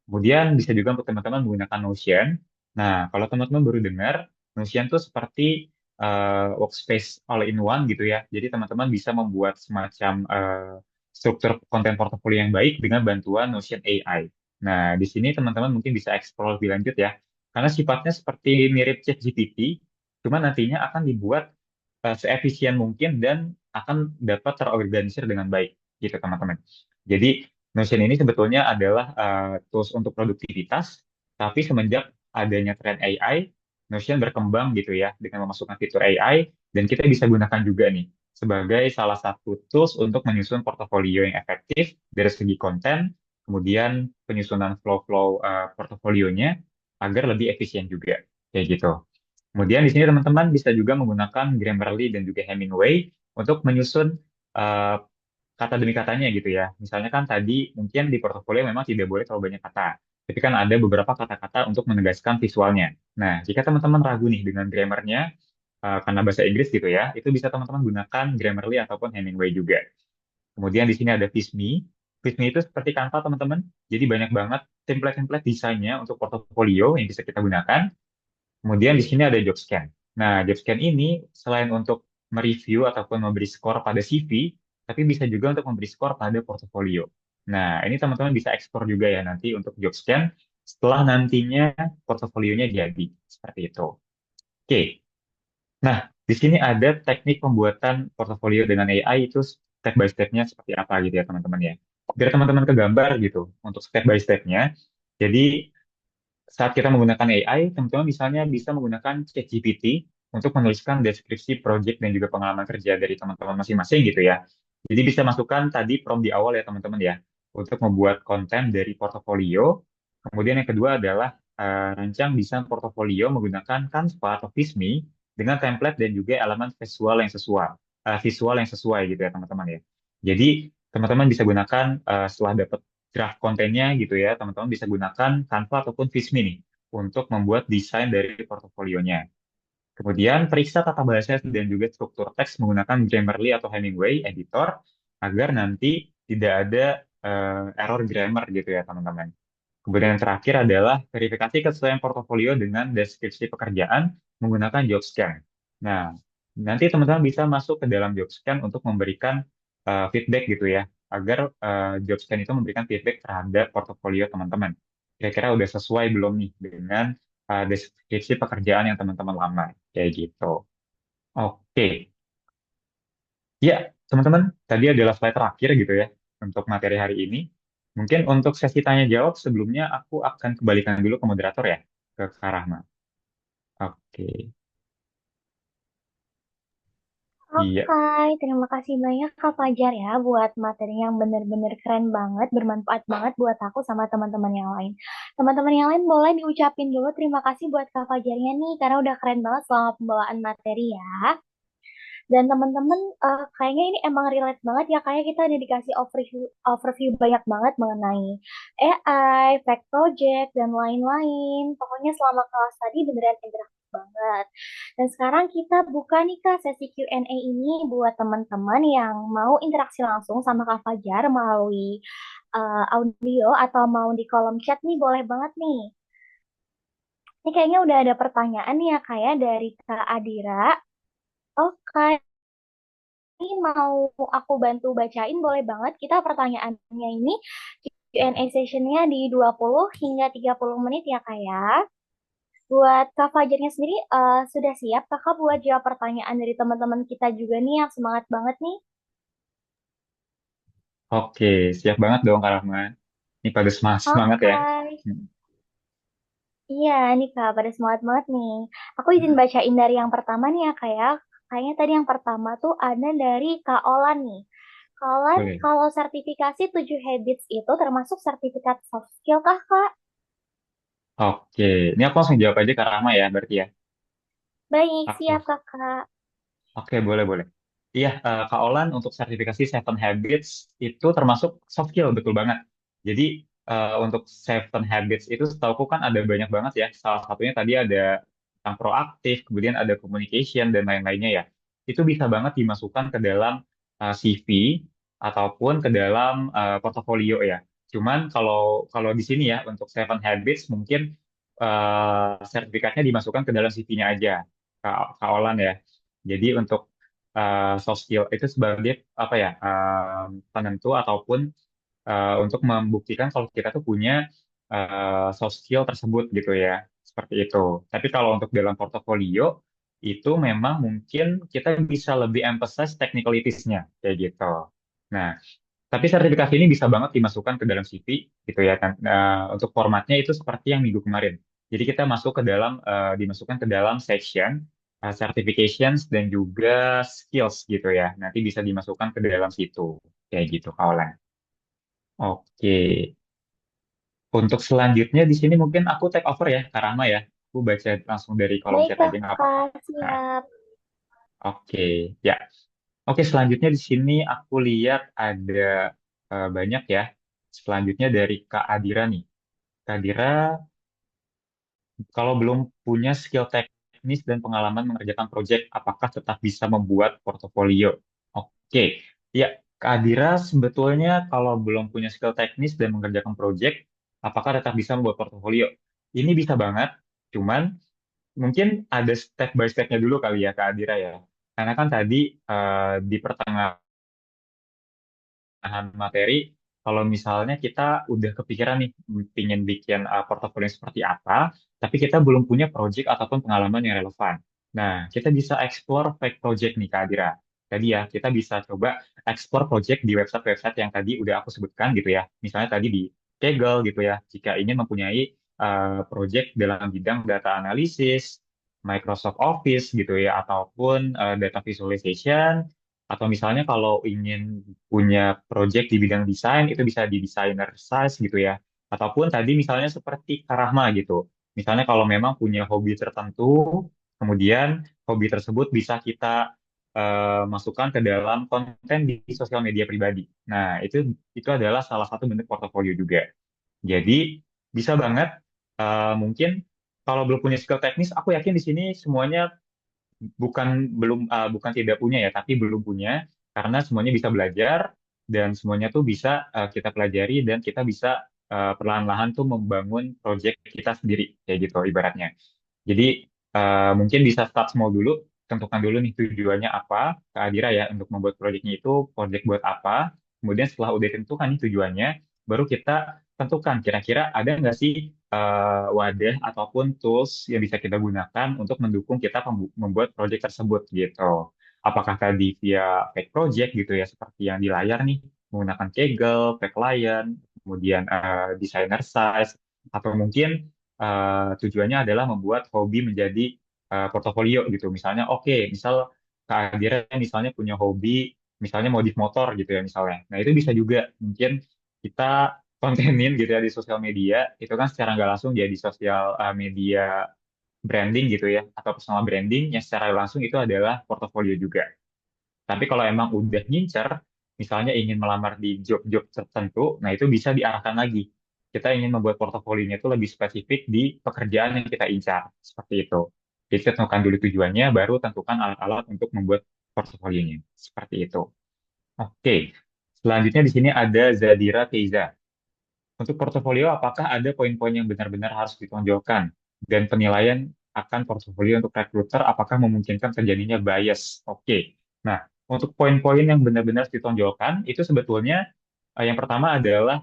Kemudian bisa juga untuk teman-teman menggunakan Notion. Nah, kalau teman-teman baru dengar, Notion tuh seperti workspace all in one gitu ya. Jadi teman-teman bisa membuat semacam struktur konten portofolio yang baik dengan bantuan Notion AI. Nah, di sini teman-teman mungkin bisa explore lebih lanjut ya. Karena sifatnya seperti mirip ChatGPT, cuma nantinya akan dibuat seefisien mungkin dan akan dapat terorganisir dengan baik gitu teman-teman. Jadi Notion ini sebetulnya adalah tools untuk produktivitas, tapi semenjak adanya tren AI, Notion berkembang gitu ya dengan memasukkan fitur AI dan kita bisa gunakan juga nih sebagai salah satu tools untuk menyusun portofolio yang efektif dari segi konten, kemudian penyusunan flow-flow portofolionya agar lebih efisien juga kayak gitu. Kemudian di sini teman-teman bisa juga menggunakan Grammarly dan juga Hemingway untuk menyusun eh, kata demi katanya gitu ya. Misalnya kan tadi mungkin di portofolio memang tidak boleh terlalu banyak kata, tapi kan ada beberapa kata-kata untuk menegaskan visualnya. Nah, jika teman-teman ragu nih dengan grammarnya, karena bahasa Inggris gitu ya, itu bisa teman-teman gunakan Grammarly ataupun Hemingway juga. Kemudian di sini ada Visme. Visme itu seperti Canva teman-teman. Jadi banyak banget template-template desainnya untuk portofolio yang bisa kita gunakan. Kemudian di sini ada JobScan. Nah, JobScan ini selain untuk mereview ataupun memberi skor pada CV, tapi bisa juga untuk memberi skor pada portofolio. Nah, ini teman-teman bisa ekspor juga ya nanti untuk JobScan setelah nantinya portofolionya jadi. Seperti itu. Oke. Nah, di sini ada teknik pembuatan portofolio dengan AI itu step by step-nya seperti apa gitu ya teman-teman ya. Biar teman-teman kegambar gitu untuk step by step-nya. Jadi saat kita menggunakan AI, teman-teman misalnya bisa menggunakan ChatGPT untuk menuliskan deskripsi project dan juga pengalaman kerja dari teman-teman masing-masing gitu ya. Jadi bisa masukkan tadi prompt di awal ya teman-teman ya, untuk membuat konten dari portofolio. Kemudian yang kedua adalah rancang desain portofolio menggunakan Canva atau Visme dengan template dan juga elemen visual yang sesuai gitu ya teman-teman ya. Jadi teman-teman bisa gunakan setelah dapat draft kontennya gitu ya, teman-teman bisa gunakan Canva ataupun Visme nih untuk membuat desain dari portofolionya. Kemudian periksa tata bahasa dan juga struktur teks menggunakan Grammarly atau Hemingway editor agar nanti tidak ada error grammar gitu ya teman-teman. Kemudian yang terakhir adalah verifikasi kesesuaian portofolio dengan deskripsi pekerjaan menggunakan JobScan. Nah, nanti teman-teman bisa masuk ke dalam JobScan untuk memberikan feedback gitu ya, agar JobScan itu memberikan feedback terhadap portofolio teman-teman. Kira-kira udah sesuai belum nih dengan deskripsi pekerjaan yang teman-teman lamar, kayak gitu. Oke, ya teman-teman, tadi adalah slide terakhir gitu ya untuk materi hari ini. Mungkin untuk sesi tanya jawab sebelumnya aku akan kembalikan dulu ke moderator ya, ke Kak Rahma. Oke, iya. Oke, terima kasih banyak Kak Fajar ya buat materi yang bener-bener keren banget, bermanfaat banget buat aku sama teman-teman yang lain. Teman-teman yang lain boleh diucapin dulu terima kasih buat Kak Fajarnya nih, karena udah keren banget selama pembawaan materi ya. Dan teman-teman, kayaknya ini emang relate banget ya, kayak kita udah dikasih overview banyak banget mengenai AI, fact project, dan lain-lain. Pokoknya selama kelas tadi beneran interaktif banget. Dan sekarang kita buka nih Kak sesi Q&A ini buat teman-teman yang mau interaksi langsung sama Kak Fajar melalui audio atau mau di kolom chat nih boleh banget nih. Ini kayaknya udah ada pertanyaan nih ya kayak dari Kak Adira. Oke, ini mau aku bantu bacain, boleh banget. Kita pertanyaannya ini Q&A sessionnya di 20 hingga 30 menit ya Kak ya. Buat Kak Fajarnya sendiri, sudah siap Kakak buat jawab pertanyaan dari teman-teman kita juga nih yang semangat banget nih? Oke, siap banget dong Kak Rahma. Ini pada semangat semangat ya. Oke. Hmm. Iya nih Kak, pada semangat banget nih. Aku izin Hmm. bacain dari yang pertama nih ya Kak ya. Kayaknya tadi yang pertama tuh ada dari Kak Olan nih. Kalian Boleh. kalau sertifikasi 7 habits itu termasuk sertifikat soft skill kah, Kak? Oke, ini aku langsung jawab aja Kak Rahma ya, berarti ya. Baik, siap Oke. Kakak. Oke, boleh, boleh. Iya, Kak Olan untuk sertifikasi Seven Habits itu termasuk soft skill, betul banget. Jadi, untuk Seven Habits itu setahuku kan ada banyak banget ya. Salah satunya tadi ada tentang proaktif, kemudian ada communication, dan lain-lainnya ya. Itu bisa banget dimasukkan ke dalam CV ataupun ke dalam portofolio ya. Cuman kalau kalau di sini ya, untuk Seven Habits mungkin sertifikatnya dimasukkan ke dalam CV-nya aja, Kak Olan ya. Jadi untuk soft skill itu sebagai apa ya penentu ataupun untuk membuktikan kalau kita tuh punya soft skill tersebut gitu ya, seperti itu. Tapi kalau untuk dalam portofolio itu memang mungkin kita bisa lebih emphasize technicalities-nya kayak gitu. Nah, tapi sertifikasi ini bisa banget dimasukkan ke dalam CV gitu ya kan. Untuk formatnya itu seperti yang minggu kemarin. Jadi kita masuk ke dalam dimasukkan ke dalam section certifications dan juga skills gitu ya. Nanti bisa dimasukkan ke dalam situ kayak gitu kawan. Oke. Untuk selanjutnya di sini mungkin aku take over ya Kak Rama ya. Aku baca langsung dari kolom Baik chat aja nggak apa-apa. Kakak, Nah, siap. oke. Ya. Oke, selanjutnya di sini aku lihat ada banyak ya. Selanjutnya dari Kak Adira nih. Kak Adira, kalau belum punya skill teknis dan pengalaman mengerjakan proyek, apakah tetap bisa membuat portofolio? Oke, ya Kak Adira sebetulnya kalau belum punya skill teknis dan mengerjakan proyek, apakah tetap bisa membuat portofolio? Ini bisa banget, cuman mungkin ada step by step-nya dulu kali ya Kak Adira ya. Karena kan tadi di pertengahan bahan materi, kalau misalnya kita udah kepikiran nih, pingin bikin portofolio seperti apa, tapi kita belum punya project ataupun pengalaman yang relevan. Nah, kita bisa explore fake project nih, Kak Adira. Tadi ya, kita bisa coba explore project di website-website yang tadi udah aku sebutkan gitu ya. Misalnya tadi di Kaggle gitu ya, jika ingin mempunyai project dalam bidang data analysis, Microsoft Office gitu ya, ataupun data visualization, atau misalnya kalau ingin punya project di bidang desain itu bisa di designer size gitu ya. Ataupun tadi misalnya seperti Karahma gitu. Misalnya kalau memang punya hobi tertentu, kemudian hobi tersebut bisa kita masukkan ke dalam konten di sosial media pribadi. Nah, itu adalah salah satu bentuk portofolio juga. Jadi bisa banget mungkin kalau belum punya skill teknis, aku yakin di sini semuanya bukan tidak punya ya, tapi belum punya karena semuanya bisa belajar dan semuanya tuh bisa kita pelajari dan kita bisa perlahan-lahan tuh membangun project kita sendiri kayak gitu ibaratnya. Jadi mungkin bisa start small dulu, tentukan dulu nih tujuannya apa ke Adira ya untuk membuat proyeknya itu project buat apa. Kemudian setelah udah tentukan nih tujuannya, baru kita tentukan kira-kira ada nggak sih wadah ataupun tools yang bisa kita gunakan untuk mendukung kita membuat project tersebut gitu. Apakah tadi via paid project gitu ya, seperti yang di layar nih, menggunakan Kaggle, Packlion, kemudian designer size, atau mungkin tujuannya adalah membuat hobi menjadi portofolio gitu. Misalnya, oke, misal Kak Adira misalnya punya hobi, misalnya modif motor gitu ya misalnya. Nah itu bisa juga mungkin kita kontenin gitu ya di sosial media, itu kan secara nggak langsung jadi sosial media branding gitu ya, atau personal branding yang secara langsung itu adalah portofolio juga. Tapi kalau emang udah ngincer, misalnya ingin melamar di job-job tertentu, nah itu bisa diarahkan lagi. Kita ingin membuat portofolionya itu lebih spesifik di pekerjaan yang kita incar, seperti itu. Jadi tentukan dulu tujuannya, baru tentukan alat-alat untuk membuat portofolionya, seperti itu. Oke, selanjutnya di sini ada Zadira Keiza. Untuk portofolio, apakah ada poin-poin yang benar-benar harus ditonjolkan? Dan penilaian akan portofolio untuk recruiter, apakah memungkinkan terjadinya bias? Oke. Nah, untuk poin-poin yang benar-benar harus ditonjolkan, itu sebetulnya yang pertama adalah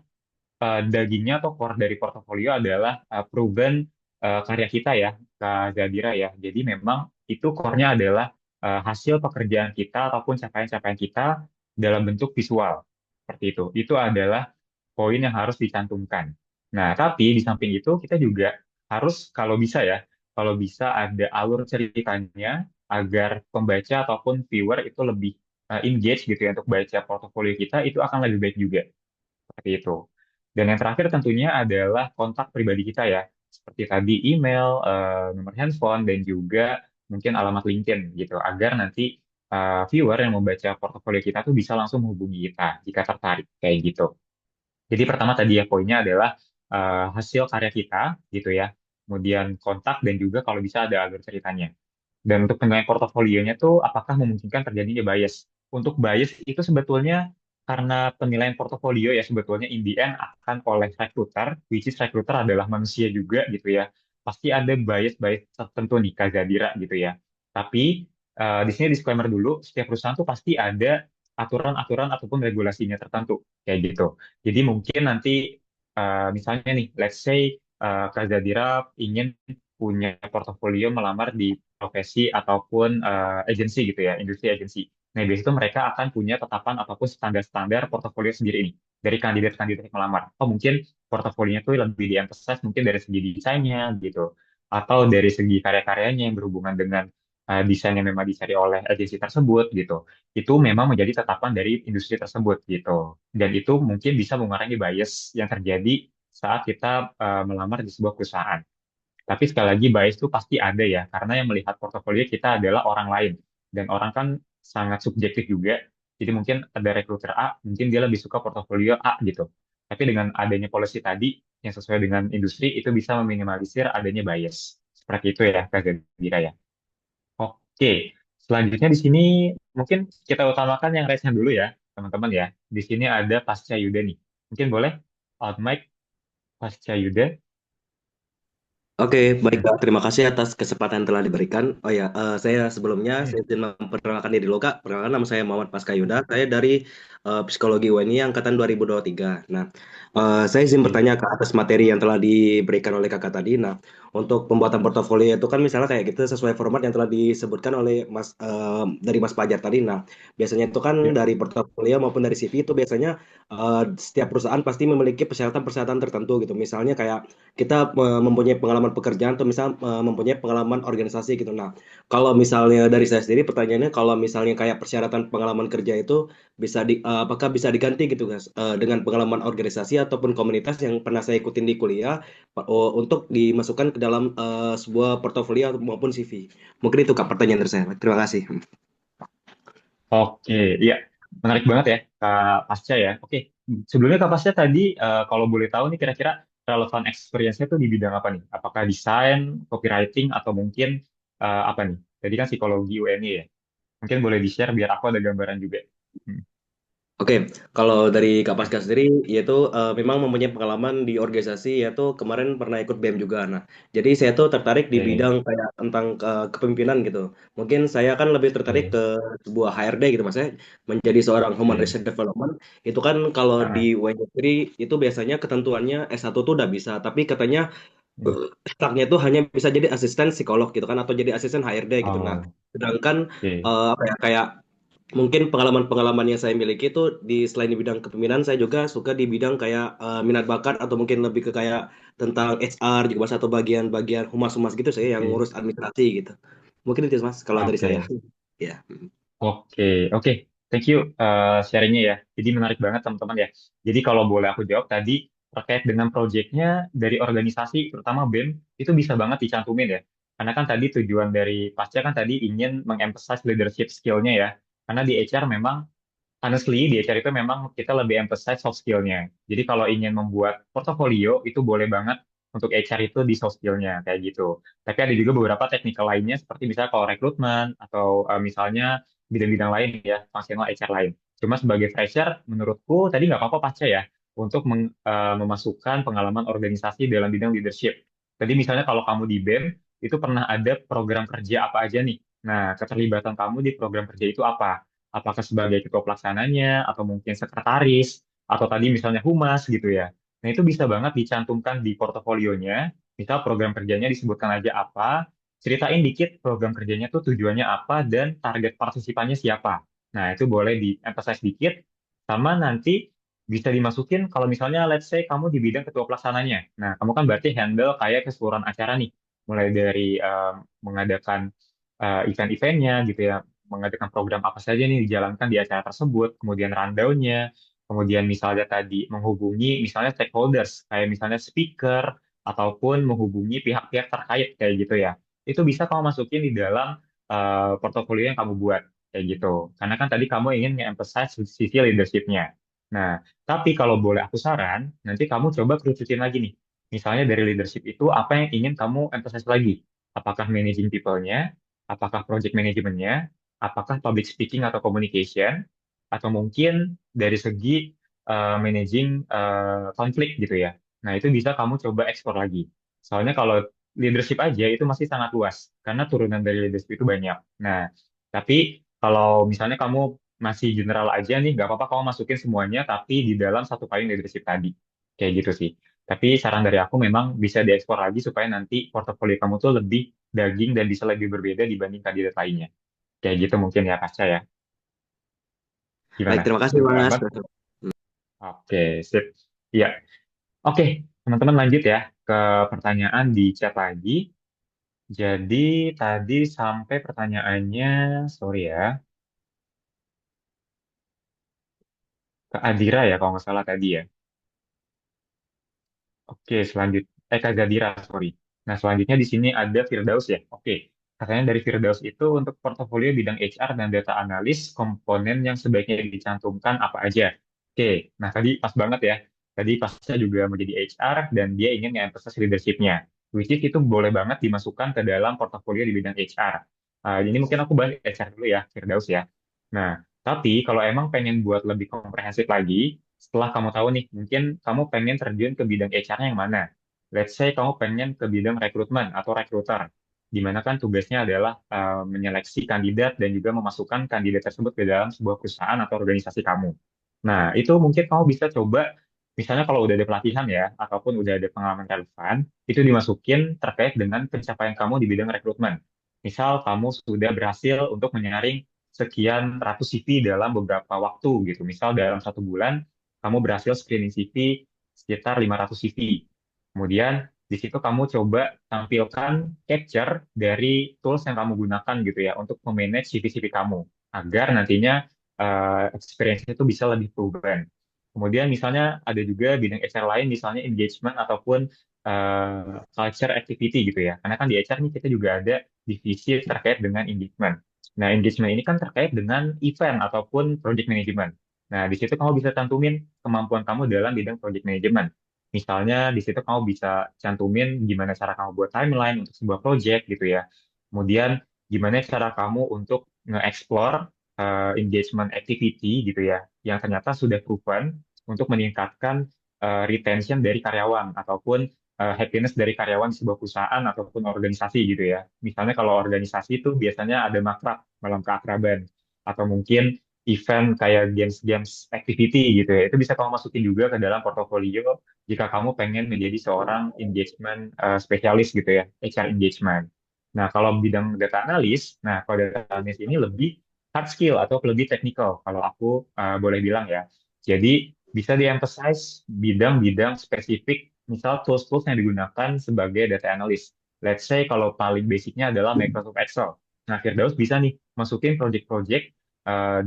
dagingnya atau core dari portofolio adalah proven karya kita ya, Kak Zadira ya. Jadi memang itu core-nya adalah hasil pekerjaan kita ataupun capaian-capaian kita dalam bentuk visual. Seperti itu. Itu adalah poin yang harus dicantumkan. Nah, tapi di samping itu kita juga harus kalau bisa ya, kalau bisa ada alur ceritanya agar pembaca ataupun viewer itu lebih engage gitu ya untuk baca portofolio kita itu akan lebih baik juga. Seperti itu. Dan yang terakhir tentunya adalah kontak pribadi kita ya, seperti tadi email, nomor handphone, dan juga mungkin alamat LinkedIn gitu, agar nanti viewer yang membaca portofolio kita tuh bisa langsung menghubungi kita jika tertarik kayak gitu. Jadi pertama tadi ya poinnya adalah hasil karya kita gitu ya, kemudian kontak dan juga kalau bisa ada alur ceritanya. Dan untuk penilaian portofolionya tuh apakah memungkinkan terjadinya bias? Untuk bias itu sebetulnya karena penilaian portofolio ya sebetulnya in the end akan oleh recruiter, which is recruiter adalah manusia juga gitu ya. Pasti ada bias-bias tertentu nih Kak Zadira gitu ya. Tapi di sini disclaimer dulu, setiap perusahaan tuh pasti ada aturan-aturan ataupun regulasinya tertentu kayak gitu. Jadi mungkin nanti misalnya nih, let's say Kak Zadira ingin punya portofolio melamar di profesi ataupun agensi gitu ya, industri agensi. Nah, biasanya itu mereka akan punya tetapan ataupun standar-standar portofolio sendiri ini dari kandidat-kandidat yang melamar. Oh, mungkin portofolionya itu lebih di-emphasize mungkin dari segi desainnya gitu, atau dari segi karya-karyanya yang berhubungan dengan desain yang memang dicari oleh agensi tersebut gitu. Itu memang menjadi tetapan dari industri tersebut gitu. Dan itu mungkin bisa mengurangi bias yang terjadi saat kita melamar di sebuah perusahaan. Tapi sekali lagi bias itu pasti ada ya, karena yang melihat portofolio kita adalah orang lain. Dan orang kan sangat subjektif juga. Jadi mungkin ada recruiter A, mungkin dia lebih suka portofolio A gitu. Tapi dengan adanya policy tadi yang sesuai dengan industri itu bisa meminimalisir adanya bias. Seperti itu ya, Kak Zadira ya. Oke, selanjutnya di sini mungkin kita utamakan yang raise hand dulu ya, teman-teman ya. Di sini ada Pasca Yuda nih. Mungkin boleh out mic Pasca Yuda. Oke, baik Kak. Terima kasih atas kesempatan yang telah diberikan. Oh ya, saya sebelumnya Hmm, saya izin memperkenalkan diri dulu Kak. Perkenalkan nama saya Muhammad Paskayuda. Saya dari Psikologi UNI angkatan 2023. Nah, saya izin oke. bertanya ke atas materi yang telah diberikan oleh Kakak tadi. Nah, untuk pembuatan portofolio itu kan misalnya kayak gitu sesuai format yang telah disebutkan oleh dari Mas Pajar tadi. Nah, biasanya itu kan Ya, dari portofolio maupun dari CV itu biasanya setiap perusahaan pasti memiliki persyaratan-persyaratan tertentu gitu. Misalnya kayak kita mempunyai pengalaman pekerjaan atau misal mempunyai pengalaman organisasi gitu. Nah, kalau misalnya dari saya sendiri pertanyaannya kalau misalnya kayak persyaratan pengalaman kerja itu apakah bisa diganti gitu guys dengan pengalaman organisasi ataupun komunitas yang pernah saya ikutin di kuliah untuk dimasukkan ke dalam sebuah portofolio maupun CV. Mungkin itu Kak pertanyaan dari saya. Terima kasih. oke. Iya, menarik banget ya, Kak Pasca ya. Oke, sebelumnya Kak Pasca tadi kalau boleh tahu nih kira-kira relevan experience-nya tuh di bidang apa nih? Apakah desain, copywriting, atau mungkin apa nih? Tadi kan psikologi UNI ya. Mungkin boleh di-share biar aku ada gambaran juga. Hmm, Oke, kalau dari Kak Paskah sendiri, yaitu memang mempunyai pengalaman di organisasi, yaitu kemarin pernah ikut BEM juga. Nah, jadi saya tuh tertarik di Oke, bidang kayak tentang kepemimpinan gitu. Mungkin saya kan lebih tertarik oke, ke sebuah HRD gitu, Mas. Saya menjadi seorang Human oke. Resource Development. Itu kan kalau di Ah, UNY sendiri, itu biasanya ketentuannya S1 tuh udah bisa. Tapi katanya hmm. stucknya tuh hanya bisa jadi asisten psikolog gitu kan, atau jadi asisten HRD gitu. Nah, Oh, sedangkan oke. apa ya, kayak mungkin pengalaman-pengalaman yang saya miliki itu selain di bidang kepemimpinan, saya juga suka di bidang kayak minat bakat atau mungkin lebih ke kayak tentang HR juga mas atau bagian-bagian humas-humas gitu saya yang Oke, ngurus administrasi gitu. Mungkin itu mas kalau dari saya. oke. Ya. Oke, oke. Thank you sharingnya ya. Jadi menarik banget teman-teman ya. Jadi kalau boleh aku jawab tadi terkait dengan proyeknya dari organisasi, terutama BEM, itu bisa banget dicantumin ya. Karena kan tadi tujuan dari Pasca kan tadi ingin mengemphasize leadership skill-nya ya. Karena di HR memang honestly, di HR itu memang kita lebih emphasize soft skill-nya. Jadi kalau ingin membuat portofolio, itu boleh banget untuk HR itu di soft skill-nya, kayak gitu. Tapi ada juga beberapa teknikal lainnya, seperti misalnya kalau rekrutmen, atau misalnya bidang-bidang lain ya, functional HR lain. Cuma sebagai fresher, menurutku tadi nggak apa-apa Pasca ya, untuk memasukkan pengalaman organisasi dalam bidang leadership. Tadi misalnya kalau kamu di BEM, itu pernah ada program kerja apa aja nih? Nah, keterlibatan kamu di program kerja itu apa? Apakah sebagai ketua pelaksananya, atau mungkin sekretaris, atau tadi misalnya humas gitu ya. Nah, itu bisa banget dicantumkan di portofolionya, misal program kerjanya disebutkan aja apa, ceritain dikit program kerjanya tuh tujuannya apa, dan target partisipannya siapa. Nah, itu boleh di-emphasize dikit, sama nanti bisa dimasukin kalau misalnya let's say kamu di bidang ketua pelaksananya. Nah, kamu kan berarti handle kayak keseluruhan acara nih, mulai dari mengadakan event-eventnya gitu ya, mengadakan program apa saja nih dijalankan di acara tersebut, kemudian rundown-nya, kemudian misalnya tadi menghubungi misalnya stakeholders, kayak misalnya speaker, ataupun menghubungi pihak-pihak terkait kayak gitu ya. Itu bisa kamu masukin di dalam portofolio yang kamu buat kayak gitu. Karena kan tadi kamu ingin nge-emphasize sisi leadership-nya. Nah, tapi kalau boleh aku saran, nanti kamu coba kerucutin lagi nih. Misalnya dari leadership itu apa yang ingin kamu emphasize lagi? Apakah managing people-nya, apakah project manajemennya, apakah public speaking atau communication, atau mungkin dari segi managing konflik gitu ya. Nah, itu bisa kamu coba ekspor lagi. Soalnya kalau leadership aja itu masih sangat luas, karena turunan dari leadership itu banyak. Nah, tapi kalau misalnya kamu masih general aja nih, nggak apa-apa kamu masukin semuanya, tapi di dalam satu payung leadership tadi. Kayak gitu sih. Tapi saran dari aku memang bisa diekspor lagi supaya nanti portofolio kamu tuh lebih daging dan bisa lebih berbeda dibanding kandidat lainnya. Kayak gitu mungkin ya Pasca ya. Baik, Gimana? terima kasih Mas. Selamat. Oke, sip. Iya. Oke, teman-teman lanjut ya ke pertanyaan di chat lagi. Jadi tadi sampai pertanyaannya, sorry ya, ke Adira ya kalau nggak salah tadi ya. Oke, Kak Zadira, sorry. Nah, selanjutnya di sini ada Firdaus ya. Oke. Katanya dari Firdaus itu untuk portofolio bidang HR dan data analis, komponen yang sebaiknya dicantumkan apa aja. Oke, nah tadi pas banget ya. Tadi pasnya juga menjadi HR dan dia ingin nge-emphasize leadership-nya. Which is itu boleh banget dimasukkan ke dalam portofolio di bidang HR. Ini mungkin aku bahas HR dulu ya, Firdaus ya. Nah, tapi kalau emang pengen buat lebih komprehensif lagi, setelah kamu tahu nih, mungkin kamu pengen terjun ke bidang HR-nya yang mana. Let's say kamu pengen ke bidang rekrutmen atau rekruter, di mana kan tugasnya adalah menyeleksi kandidat dan juga memasukkan kandidat tersebut ke dalam sebuah perusahaan atau organisasi kamu. Nah, itu mungkin kamu bisa coba, misalnya kalau udah ada pelatihan ya, ataupun udah ada pengalaman relevan, itu dimasukin terkait dengan pencapaian kamu di bidang rekrutmen. Misal kamu sudah berhasil untuk menyaring sekian ratus CV dalam beberapa waktu gitu. Misal dalam 1 bulan, kamu berhasil screening CV sekitar 500 CV. Kemudian di situ kamu coba tampilkan capture dari tools yang kamu gunakan gitu ya untuk memanage CV-CV kamu agar nantinya experience itu bisa lebih proven. Kemudian misalnya ada juga bidang HR lain misalnya engagement ataupun culture activity gitu ya. Karena kan di HR nih kita juga ada divisi terkait dengan engagement. Nah, engagement ini kan terkait dengan event ataupun project management. Nah, di situ kamu bisa cantumin kemampuan kamu dalam bidang project management. Misalnya di situ kamu bisa cantumin gimana cara kamu buat timeline untuk sebuah project gitu ya. Kemudian gimana cara kamu untuk nge-explore engagement activity gitu ya, yang ternyata sudah proven untuk meningkatkan retention dari karyawan ataupun happiness dari karyawan di sebuah perusahaan ataupun organisasi gitu ya. Misalnya kalau organisasi itu biasanya ada makrab, malam keakraban, atau mungkin event kayak games-games activity gitu ya. Itu bisa kamu masukin juga ke dalam portofolio jika kamu pengen menjadi seorang engagement spesialis gitu ya, HR engagement. Nah, kalau bidang data analis, nah kalau data analis ini lebih hard skill atau lebih technical kalau aku boleh bilang ya. Jadi bisa di-emphasize bidang-bidang spesifik, misal tools-tools yang digunakan sebagai data analyst. Let's say kalau paling basicnya adalah Microsoft Excel. Nah, Firdaus bisa nih masukin project-project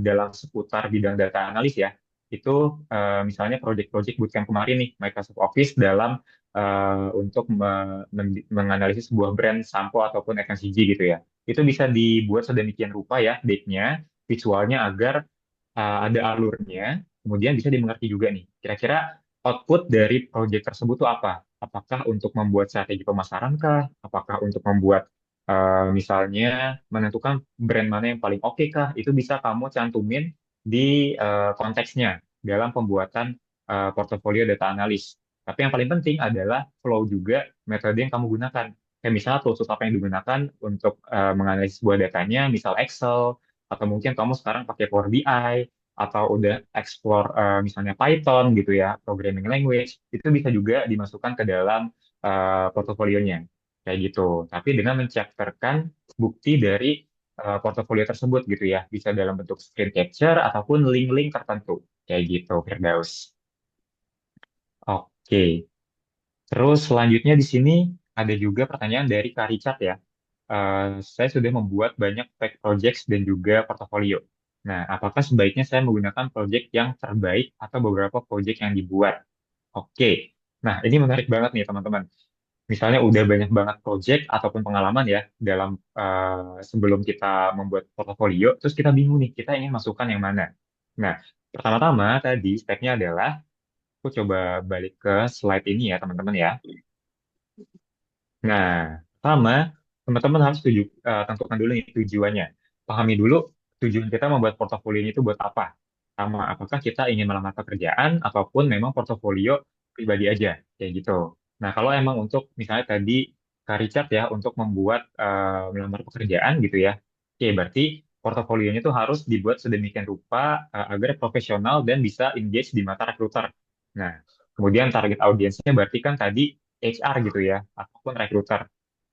dalam seputar bidang data analis ya. Itu misalnya project-project bootcamp kemarin nih, Microsoft Office dalam untuk menganalisis sebuah brand sampo ataupun FMCG gitu ya. Itu bisa dibuat sedemikian rupa ya deck-nya, visualnya agar ada alurnya, kemudian bisa dimengerti juga nih. Kira-kira output dari project tersebut itu apa? Apakah untuk membuat strategi pemasaran kah? Apakah untuk membuat misalnya menentukan brand mana yang paling oke kah? Itu bisa kamu cantumin di konteksnya dalam pembuatan portofolio data analis. Tapi yang paling penting adalah flow juga metode yang kamu gunakan. Kayak misalnya tools apa yang digunakan untuk menganalisis sebuah datanya, misal Excel, atau mungkin kamu sekarang pakai Power BI, atau udah explore misalnya Python gitu ya, programming language, itu bisa juga dimasukkan ke dalam portofolionya. Kayak gitu. Tapi dengan menchapterkan bukti dari portofolio tersebut gitu ya. Bisa dalam bentuk screen capture ataupun link-link tertentu. Kayak gitu, Firdaus. Oke. Terus selanjutnya di sini ada juga pertanyaan dari Kak Richard ya. Saya sudah membuat banyak pet projects dan juga portofolio. Nah, apakah sebaiknya saya menggunakan project yang terbaik atau beberapa project yang dibuat? Oke. Nah, ini menarik banget nih teman-teman. Misalnya udah banyak banget project ataupun pengalaman ya dalam sebelum kita membuat portofolio, terus kita bingung nih, kita ingin masukkan yang mana. Nah, pertama-tama tadi stepnya adalah, aku coba balik ke slide ini ya teman-teman ya. Nah, pertama, teman-teman harus tentukan dulu nih tujuannya. Pahami dulu tujuan kita membuat portofolio itu buat apa. Sama, apakah kita ingin melamar pekerjaan ataupun memang portofolio pribadi aja, kayak gitu. Nah, kalau emang untuk misalnya tadi Kak Richard ya, untuk membuat melamar pekerjaan gitu ya, oke, berarti portofolionya itu harus dibuat sedemikian rupa agar profesional dan bisa engage di mata rekruter. Nah, kemudian target audiensnya berarti kan tadi HR gitu ya, ataupun recruiter.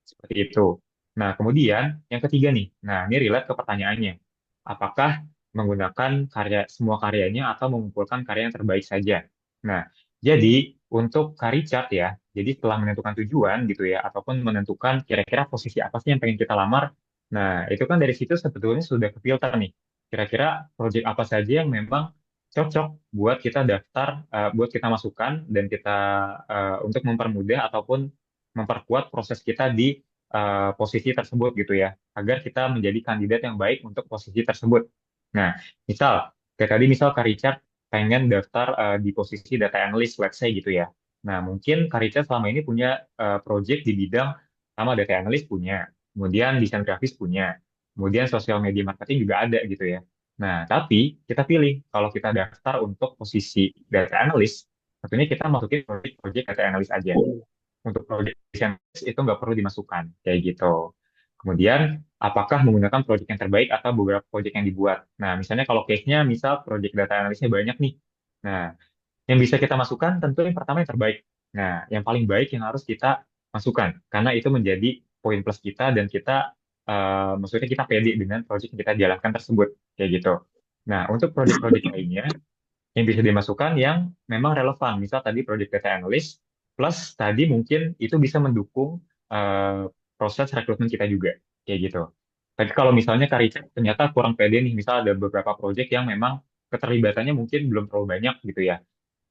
Seperti itu. Nah, kemudian yang ketiga nih. Nah, ini relate ke pertanyaannya. Apakah menggunakan semua karyanya atau mengumpulkan karya yang terbaik saja? Nah, jadi untuk Kak Richard ya, jadi setelah menentukan tujuan gitu ya, ataupun menentukan kira-kira posisi apa sih yang pengen kita lamar, nah itu kan dari situ sebetulnya sudah kefilter nih. Kira-kira project apa saja yang memang cocok buat kita daftar, buat kita masukkan dan kita untuk mempermudah ataupun memperkuat proses kita di posisi tersebut gitu ya, agar kita menjadi kandidat yang baik untuk posisi tersebut. Nah, misal kayak tadi misal Kak Richard pengen daftar di posisi data analyst, let's say gitu ya. Nah, mungkin Kak Richard selama ini punya project di bidang sama data analyst punya, kemudian desain grafis punya, kemudian sosial media marketing juga ada gitu ya. Nah, tapi kita pilih kalau kita daftar untuk posisi data analyst, tentunya kita masukin project data analyst aja. Untuk project desain itu nggak perlu dimasukkan kayak gitu. Kemudian apakah menggunakan project yang terbaik atau beberapa project yang dibuat. Nah, misalnya kalau case-nya misal project data analysnya banyak nih. Nah, yang bisa kita masukkan tentu yang pertama yang terbaik. Nah, yang paling baik yang harus kita masukkan karena itu menjadi poin plus kita dan kita maksudnya kita pede dengan project yang kita jalankan tersebut kayak gitu. Nah, untuk project-project lainnya yang bisa dimasukkan yang memang relevan. Misal tadi project data analyst, plus tadi mungkin itu bisa mendukung eh, proses rekrutmen kita juga, kayak gitu. Tapi kalau misalnya Kak Richard ternyata kurang pede nih, misal ada beberapa project yang memang keterlibatannya mungkin belum terlalu banyak gitu ya,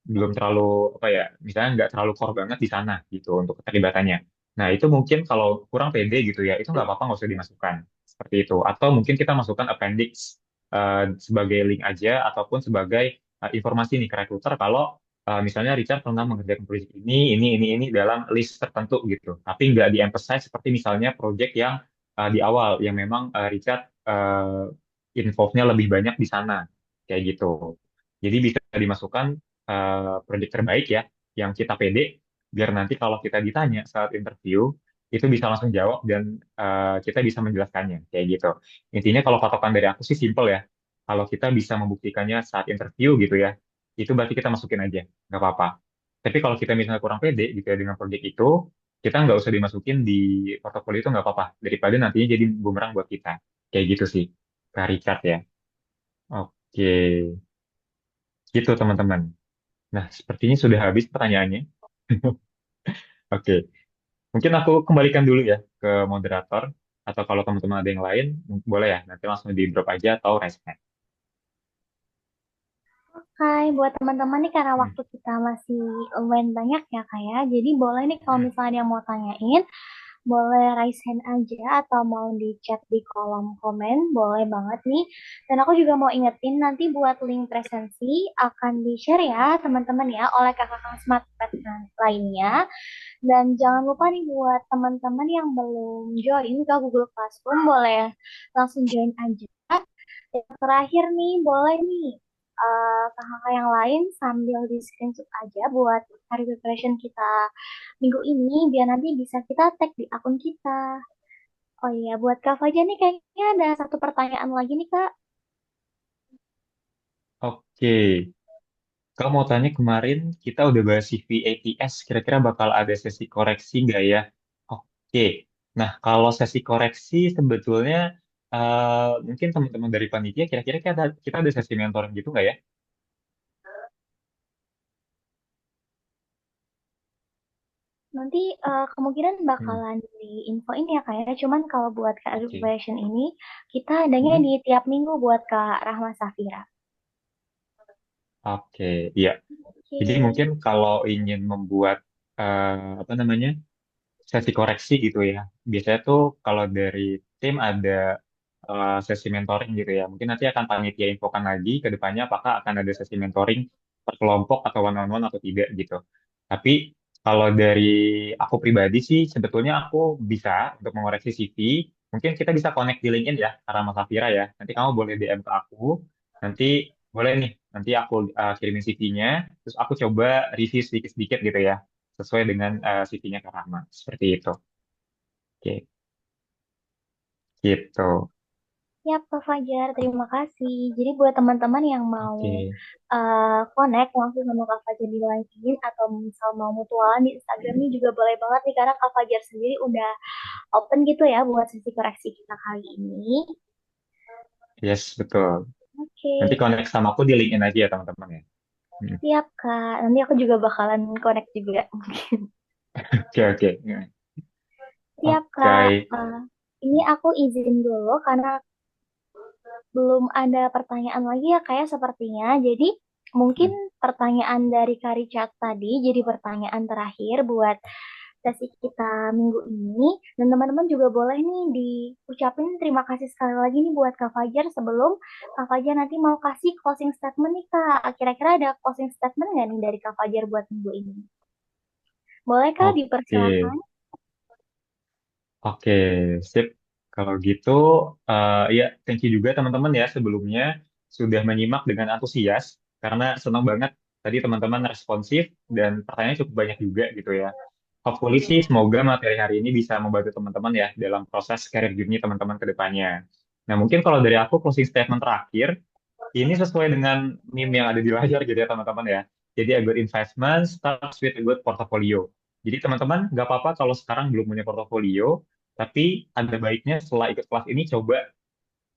belum terlalu apa ya, misalnya nggak terlalu core banget di sana gitu untuk keterlibatannya. Nah itu mungkin kalau kurang pede gitu ya, itu nggak apa-apa nggak usah dimasukkan seperti itu. Atau mungkin kita masukkan appendix sebagai link aja ataupun sebagai informasi nih ke recruiter kalau misalnya Richard pernah mengerjakan project ini dalam list tertentu gitu. Tapi nggak di-emphasize seperti misalnya project yang di awal yang memang Richard involve-nya lebih banyak di sana kayak gitu. Jadi bisa dimasukkan project terbaik ya, yang kita pede, biar nanti kalau kita ditanya saat interview, itu bisa langsung jawab dan kita bisa menjelaskannya, kayak gitu. Intinya kalau patokan dari aku sih simple ya, kalau kita bisa membuktikannya saat interview gitu ya, itu berarti kita masukin aja, nggak apa-apa. Tapi kalau kita misalnya kurang pede gitu ya dengan project itu, kita nggak usah dimasukin di portofolio itu nggak apa-apa, daripada nantinya jadi bumerang buat kita. Kayak gitu sih, Kak Richard ya. Oke, gitu teman-teman. Nah, sepertinya sudah habis pertanyaannya. Oke, mungkin aku kembalikan dulu ya ke moderator, atau kalau teman-teman ada yang lain, boleh ya, nanti langsung di drop aja atau raise hand. Hai, buat teman-teman nih karena Hmm, waktu kita masih lumayan banyak ya Kak ya. Jadi boleh nih kalau hmm. misalnya ada yang mau tanyain, boleh raise hand aja atau mau di chat di kolom komen, boleh banget nih. Dan aku juga mau ingetin nanti buat link presensi akan di-share ya teman-teman ya oleh kakak-kakak Smart Partner lainnya. Dan jangan lupa nih buat teman-teman yang belum join ke Google Classroom, boleh langsung join aja. Yang terakhir nih, boleh nih kakak-kakak yang lain sambil di screenshot aja buat hari preparation kita minggu ini, biar nanti bisa kita tag di akun kita. Oh iya, buat Kak Fajar nih kayaknya ada satu pertanyaan lagi nih Kak. Oke, kamu mau tanya kemarin kita udah bahas CV ATS, kira-kira bakal ada sesi koreksi nggak ya? Oke, nah kalau sesi koreksi sebetulnya mungkin teman-teman dari panitia kira-kira kita ada sesi mentoring gitu nggak ya? Nanti kemungkinan Hmm, bakalan di infoin ya Kak ya. Cuman kalau buat Kak oke. preparation ini, kita adanya Hmm, di tiap minggu buat Kak Rahma Safira. oke, iya. Oke. Jadi mungkin kalau ingin membuat apa namanya sesi koreksi gitu ya, biasanya tuh kalau dari tim ada sesi mentoring gitu ya. Mungkin nanti akan panitia infokan lagi ke depannya apakah akan ada sesi mentoring per kelompok atau one on one atau tidak gitu. Tapi kalau dari aku pribadi sih sebetulnya aku bisa untuk mengoreksi CV. Mungkin kita bisa connect di LinkedIn ya, karena Mas Safira ya. Nanti kamu boleh DM ke aku. Nanti boleh nih, nanti aku kirimin CV-nya. Terus aku coba review sedikit-sedikit gitu ya, sesuai dengan CV-nya Kak Rahma. Seperti itu. Oke, gitu. Ya, Kak Fajar, terima kasih. Jadi buat teman-teman yang mau Oke. connect langsung sama Kak Fajar di LinkedIn atau misal mau mutualan di Instagram ini juga boleh banget nih karena Kak Fajar sendiri udah open gitu ya buat sesi koreksi kita kali ini. Yes, betul. Oke, Nanti connect sama aku di LinkedIn aja ya teman-teman ya. Hmm. siap Kak. Nanti aku juga bakalan connect juga. Oke, oke. Siap Kak. Oke. Ini aku izin dulu karena belum ada pertanyaan lagi ya kayak sepertinya. Jadi mungkin Hmm. pertanyaan dari Kak Richard tadi jadi pertanyaan terakhir buat sesi kita minggu ini. Dan teman-teman juga boleh nih diucapin terima kasih sekali lagi nih buat Kak Fajar sebelum Kak Fajar nanti mau kasih closing statement nih Kak. Kira-kira ada closing statement nggak nih dari Kak Fajar buat minggu ini? Boleh Kak Oke, dipersilakan? oke, sip. Kalau gitu, ya thank you juga teman-teman ya sebelumnya sudah menyimak dengan antusias karena senang banget tadi teman-teman responsif dan pertanyaan cukup banyak juga gitu ya. Hopefully sih semoga materi hari ini bisa membantu teman-teman ya dalam proses career journey teman-teman ke depannya. Nah, mungkin kalau dari aku closing statement terakhir, ini sesuai dengan meme yang ada di layar gitu ya teman-teman ya. Jadi a good investment starts with a good portfolio. Jadi teman-teman nggak apa-apa kalau sekarang belum punya portofolio, tapi ada baiknya setelah ikut kelas ini coba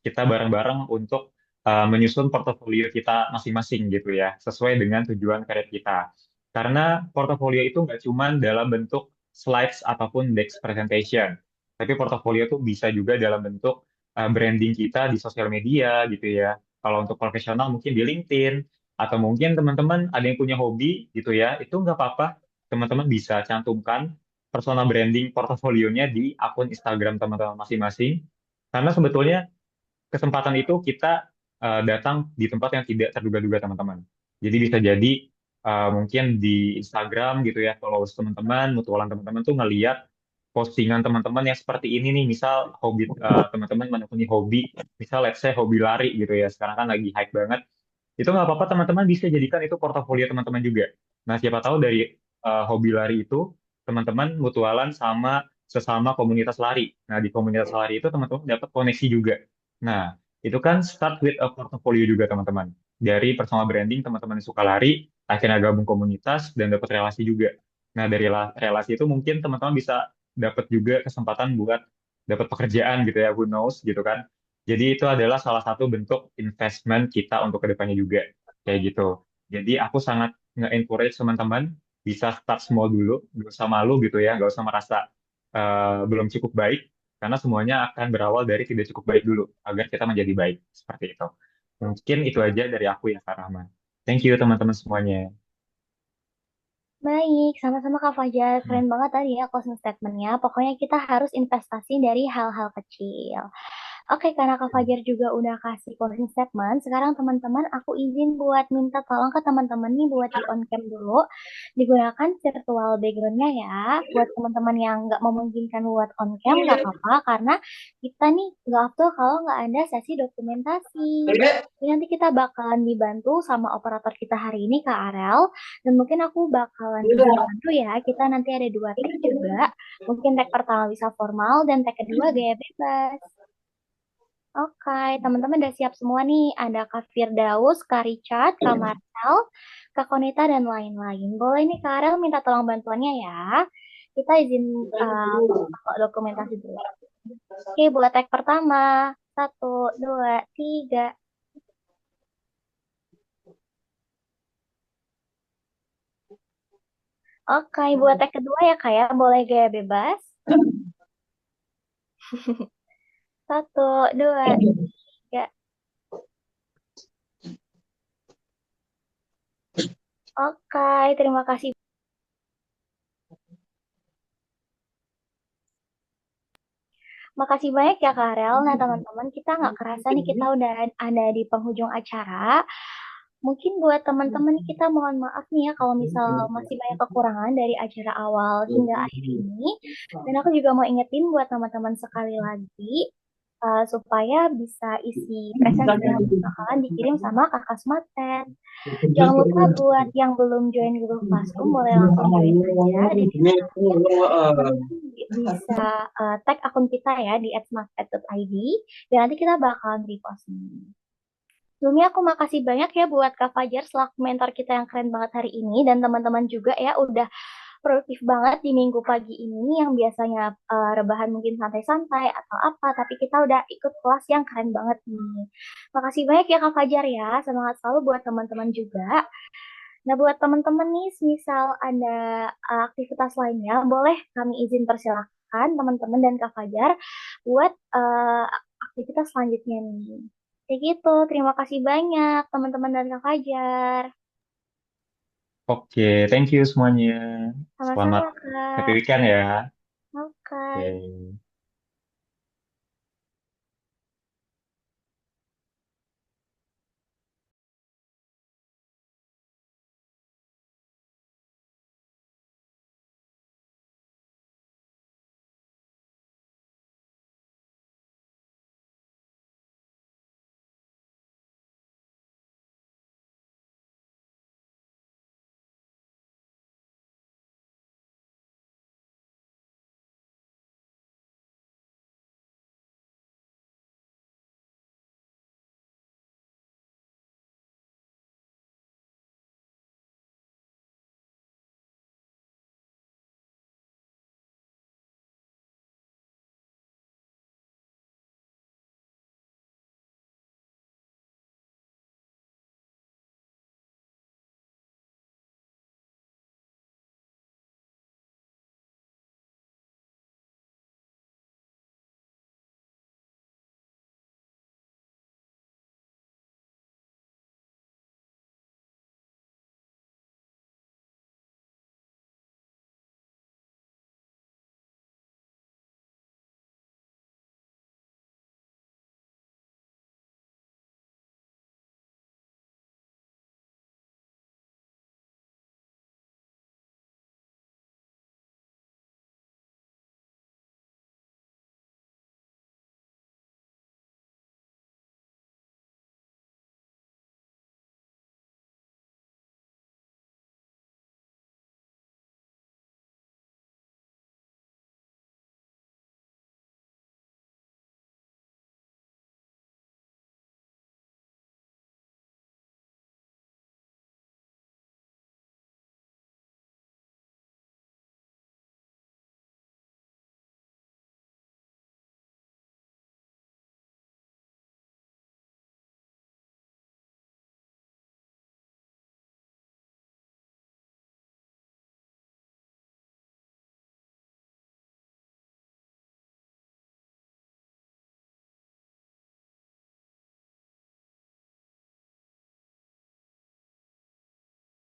kita bareng-bareng untuk menyusun portofolio kita masing-masing gitu ya, sesuai dengan tujuan karir kita. Karena portofolio itu nggak cuma dalam bentuk slides ataupun deck presentation, tapi portofolio itu bisa juga dalam bentuk branding kita di sosial media gitu ya. Kalau untuk profesional mungkin di LinkedIn, atau mungkin teman-teman ada yang punya hobi gitu ya, itu nggak apa-apa. Teman-teman bisa cantumkan personal branding portofolionya di akun Instagram teman-teman masing-masing. Karena sebetulnya kesempatan itu kita datang di tempat yang tidak terduga-duga teman-teman. Jadi bisa jadi mungkin di Instagram gitu ya, followers teman-teman, mutualan teman-teman tuh ngeliat postingan teman-teman yang seperti ini nih, misal hobi teman-teman menekuni hobi, misal let's say hobi lari gitu ya, sekarang kan lagi hype banget. Itu nggak apa-apa teman-teman bisa jadikan itu portofolio teman-teman juga. Nah, siapa tahu dari hobi lari itu teman-teman mutualan sama sesama komunitas lari. Nah, di komunitas lari itu teman-teman dapat koneksi juga. Nah, itu kan start with a portfolio juga teman-teman. Dari personal branding teman-teman yang suka lari, akhirnya gabung komunitas dan dapat relasi juga. Nah, dari relasi itu mungkin teman-teman bisa dapat juga kesempatan buat dapat pekerjaan gitu ya, who knows gitu kan. Jadi itu adalah salah satu bentuk investment kita untuk kedepannya juga, kayak gitu. Jadi aku sangat nge-encourage teman-teman bisa start small dulu, gak usah malu gitu ya, gak usah merasa belum cukup baik, karena semuanya akan berawal dari tidak cukup baik dulu, agar kita menjadi baik, seperti itu. Mungkin itu aja dari aku ya, Kak Rahman. Thank you teman-teman semuanya. Baik, sama-sama Kak Fajar. Hmm. Keren banget tadi ya closing statement-nya. Pokoknya kita harus investasi dari hal-hal kecil. Oke, karena Kak Fajar juga udah kasih closing statement, sekarang teman-teman aku izin buat minta tolong ke teman-teman nih buat di on cam dulu, digunakan virtual background-nya ya. Buat teman-teman yang nggak memungkinkan buat on cam nggak apa-apa, karena kita nih nggak afdol kalau nggak ada sesi dokumentasi. Jadi nanti kita bakalan dibantu sama operator kita hari ini Kak Arel, dan mungkin aku bakalan izin bantu ya. Kita nanti ada dua tag juga. Mungkin tag pertama bisa formal dan tag kedua gaya bebas. Oke, teman-teman udah siap semua nih. Ada Kak Firdaus, Kak Richard, Kak Marcel, Kak Konita, dan lain-lain. Boleh nih Kak Arel minta tolong bantuannya ya. Kita izin buka dokumentasi dulu. Oke, buat tag pertama. Satu, dua, tiga. Oke, buat tag kedua ya Kak ya. Boleh gaya bebas. Satu, dua, tiga. Oke, terima kasih. Makasih banyak ya Kak Rel. Nah teman-teman kita nggak kerasa nih kita udah ada di penghujung acara. Mungkin buat teman-teman kita mohon maaf nih ya kalau misal masih banyak kekurangan dari acara awal hingga akhir ini. Dan aku juga mau ingetin buat teman-teman sekali lagi supaya bisa isi presentasi yang bakalan dikirim sama Kakak Smartpad. Jangan lupa buat yang belum join Google Classroom boleh langsung join aja di deskripsi. Bisa tag akun kita ya di @smartpad.id dan nanti kita bakalan repost nih. Sebelumnya aku makasih banyak ya buat Kak Fajar selaku mentor kita yang keren banget hari ini dan teman-teman juga ya udah produktif banget di minggu pagi ini yang biasanya rebahan mungkin santai-santai atau apa, tapi kita udah ikut kelas yang keren banget nih. Makasih banyak ya Kak Fajar ya, semangat selalu buat teman-teman juga. Nah buat teman-teman nih, misal ada aktivitas lainnya, boleh kami izin persilahkan teman-teman dan Kak Fajar buat aktivitas selanjutnya nih. Kayak gitu, terima kasih banyak teman-teman dan Kak Fajar. Oke, thank you semuanya. Sama-sama, Selamat happy Kak. weekend ya. Oke. Oke.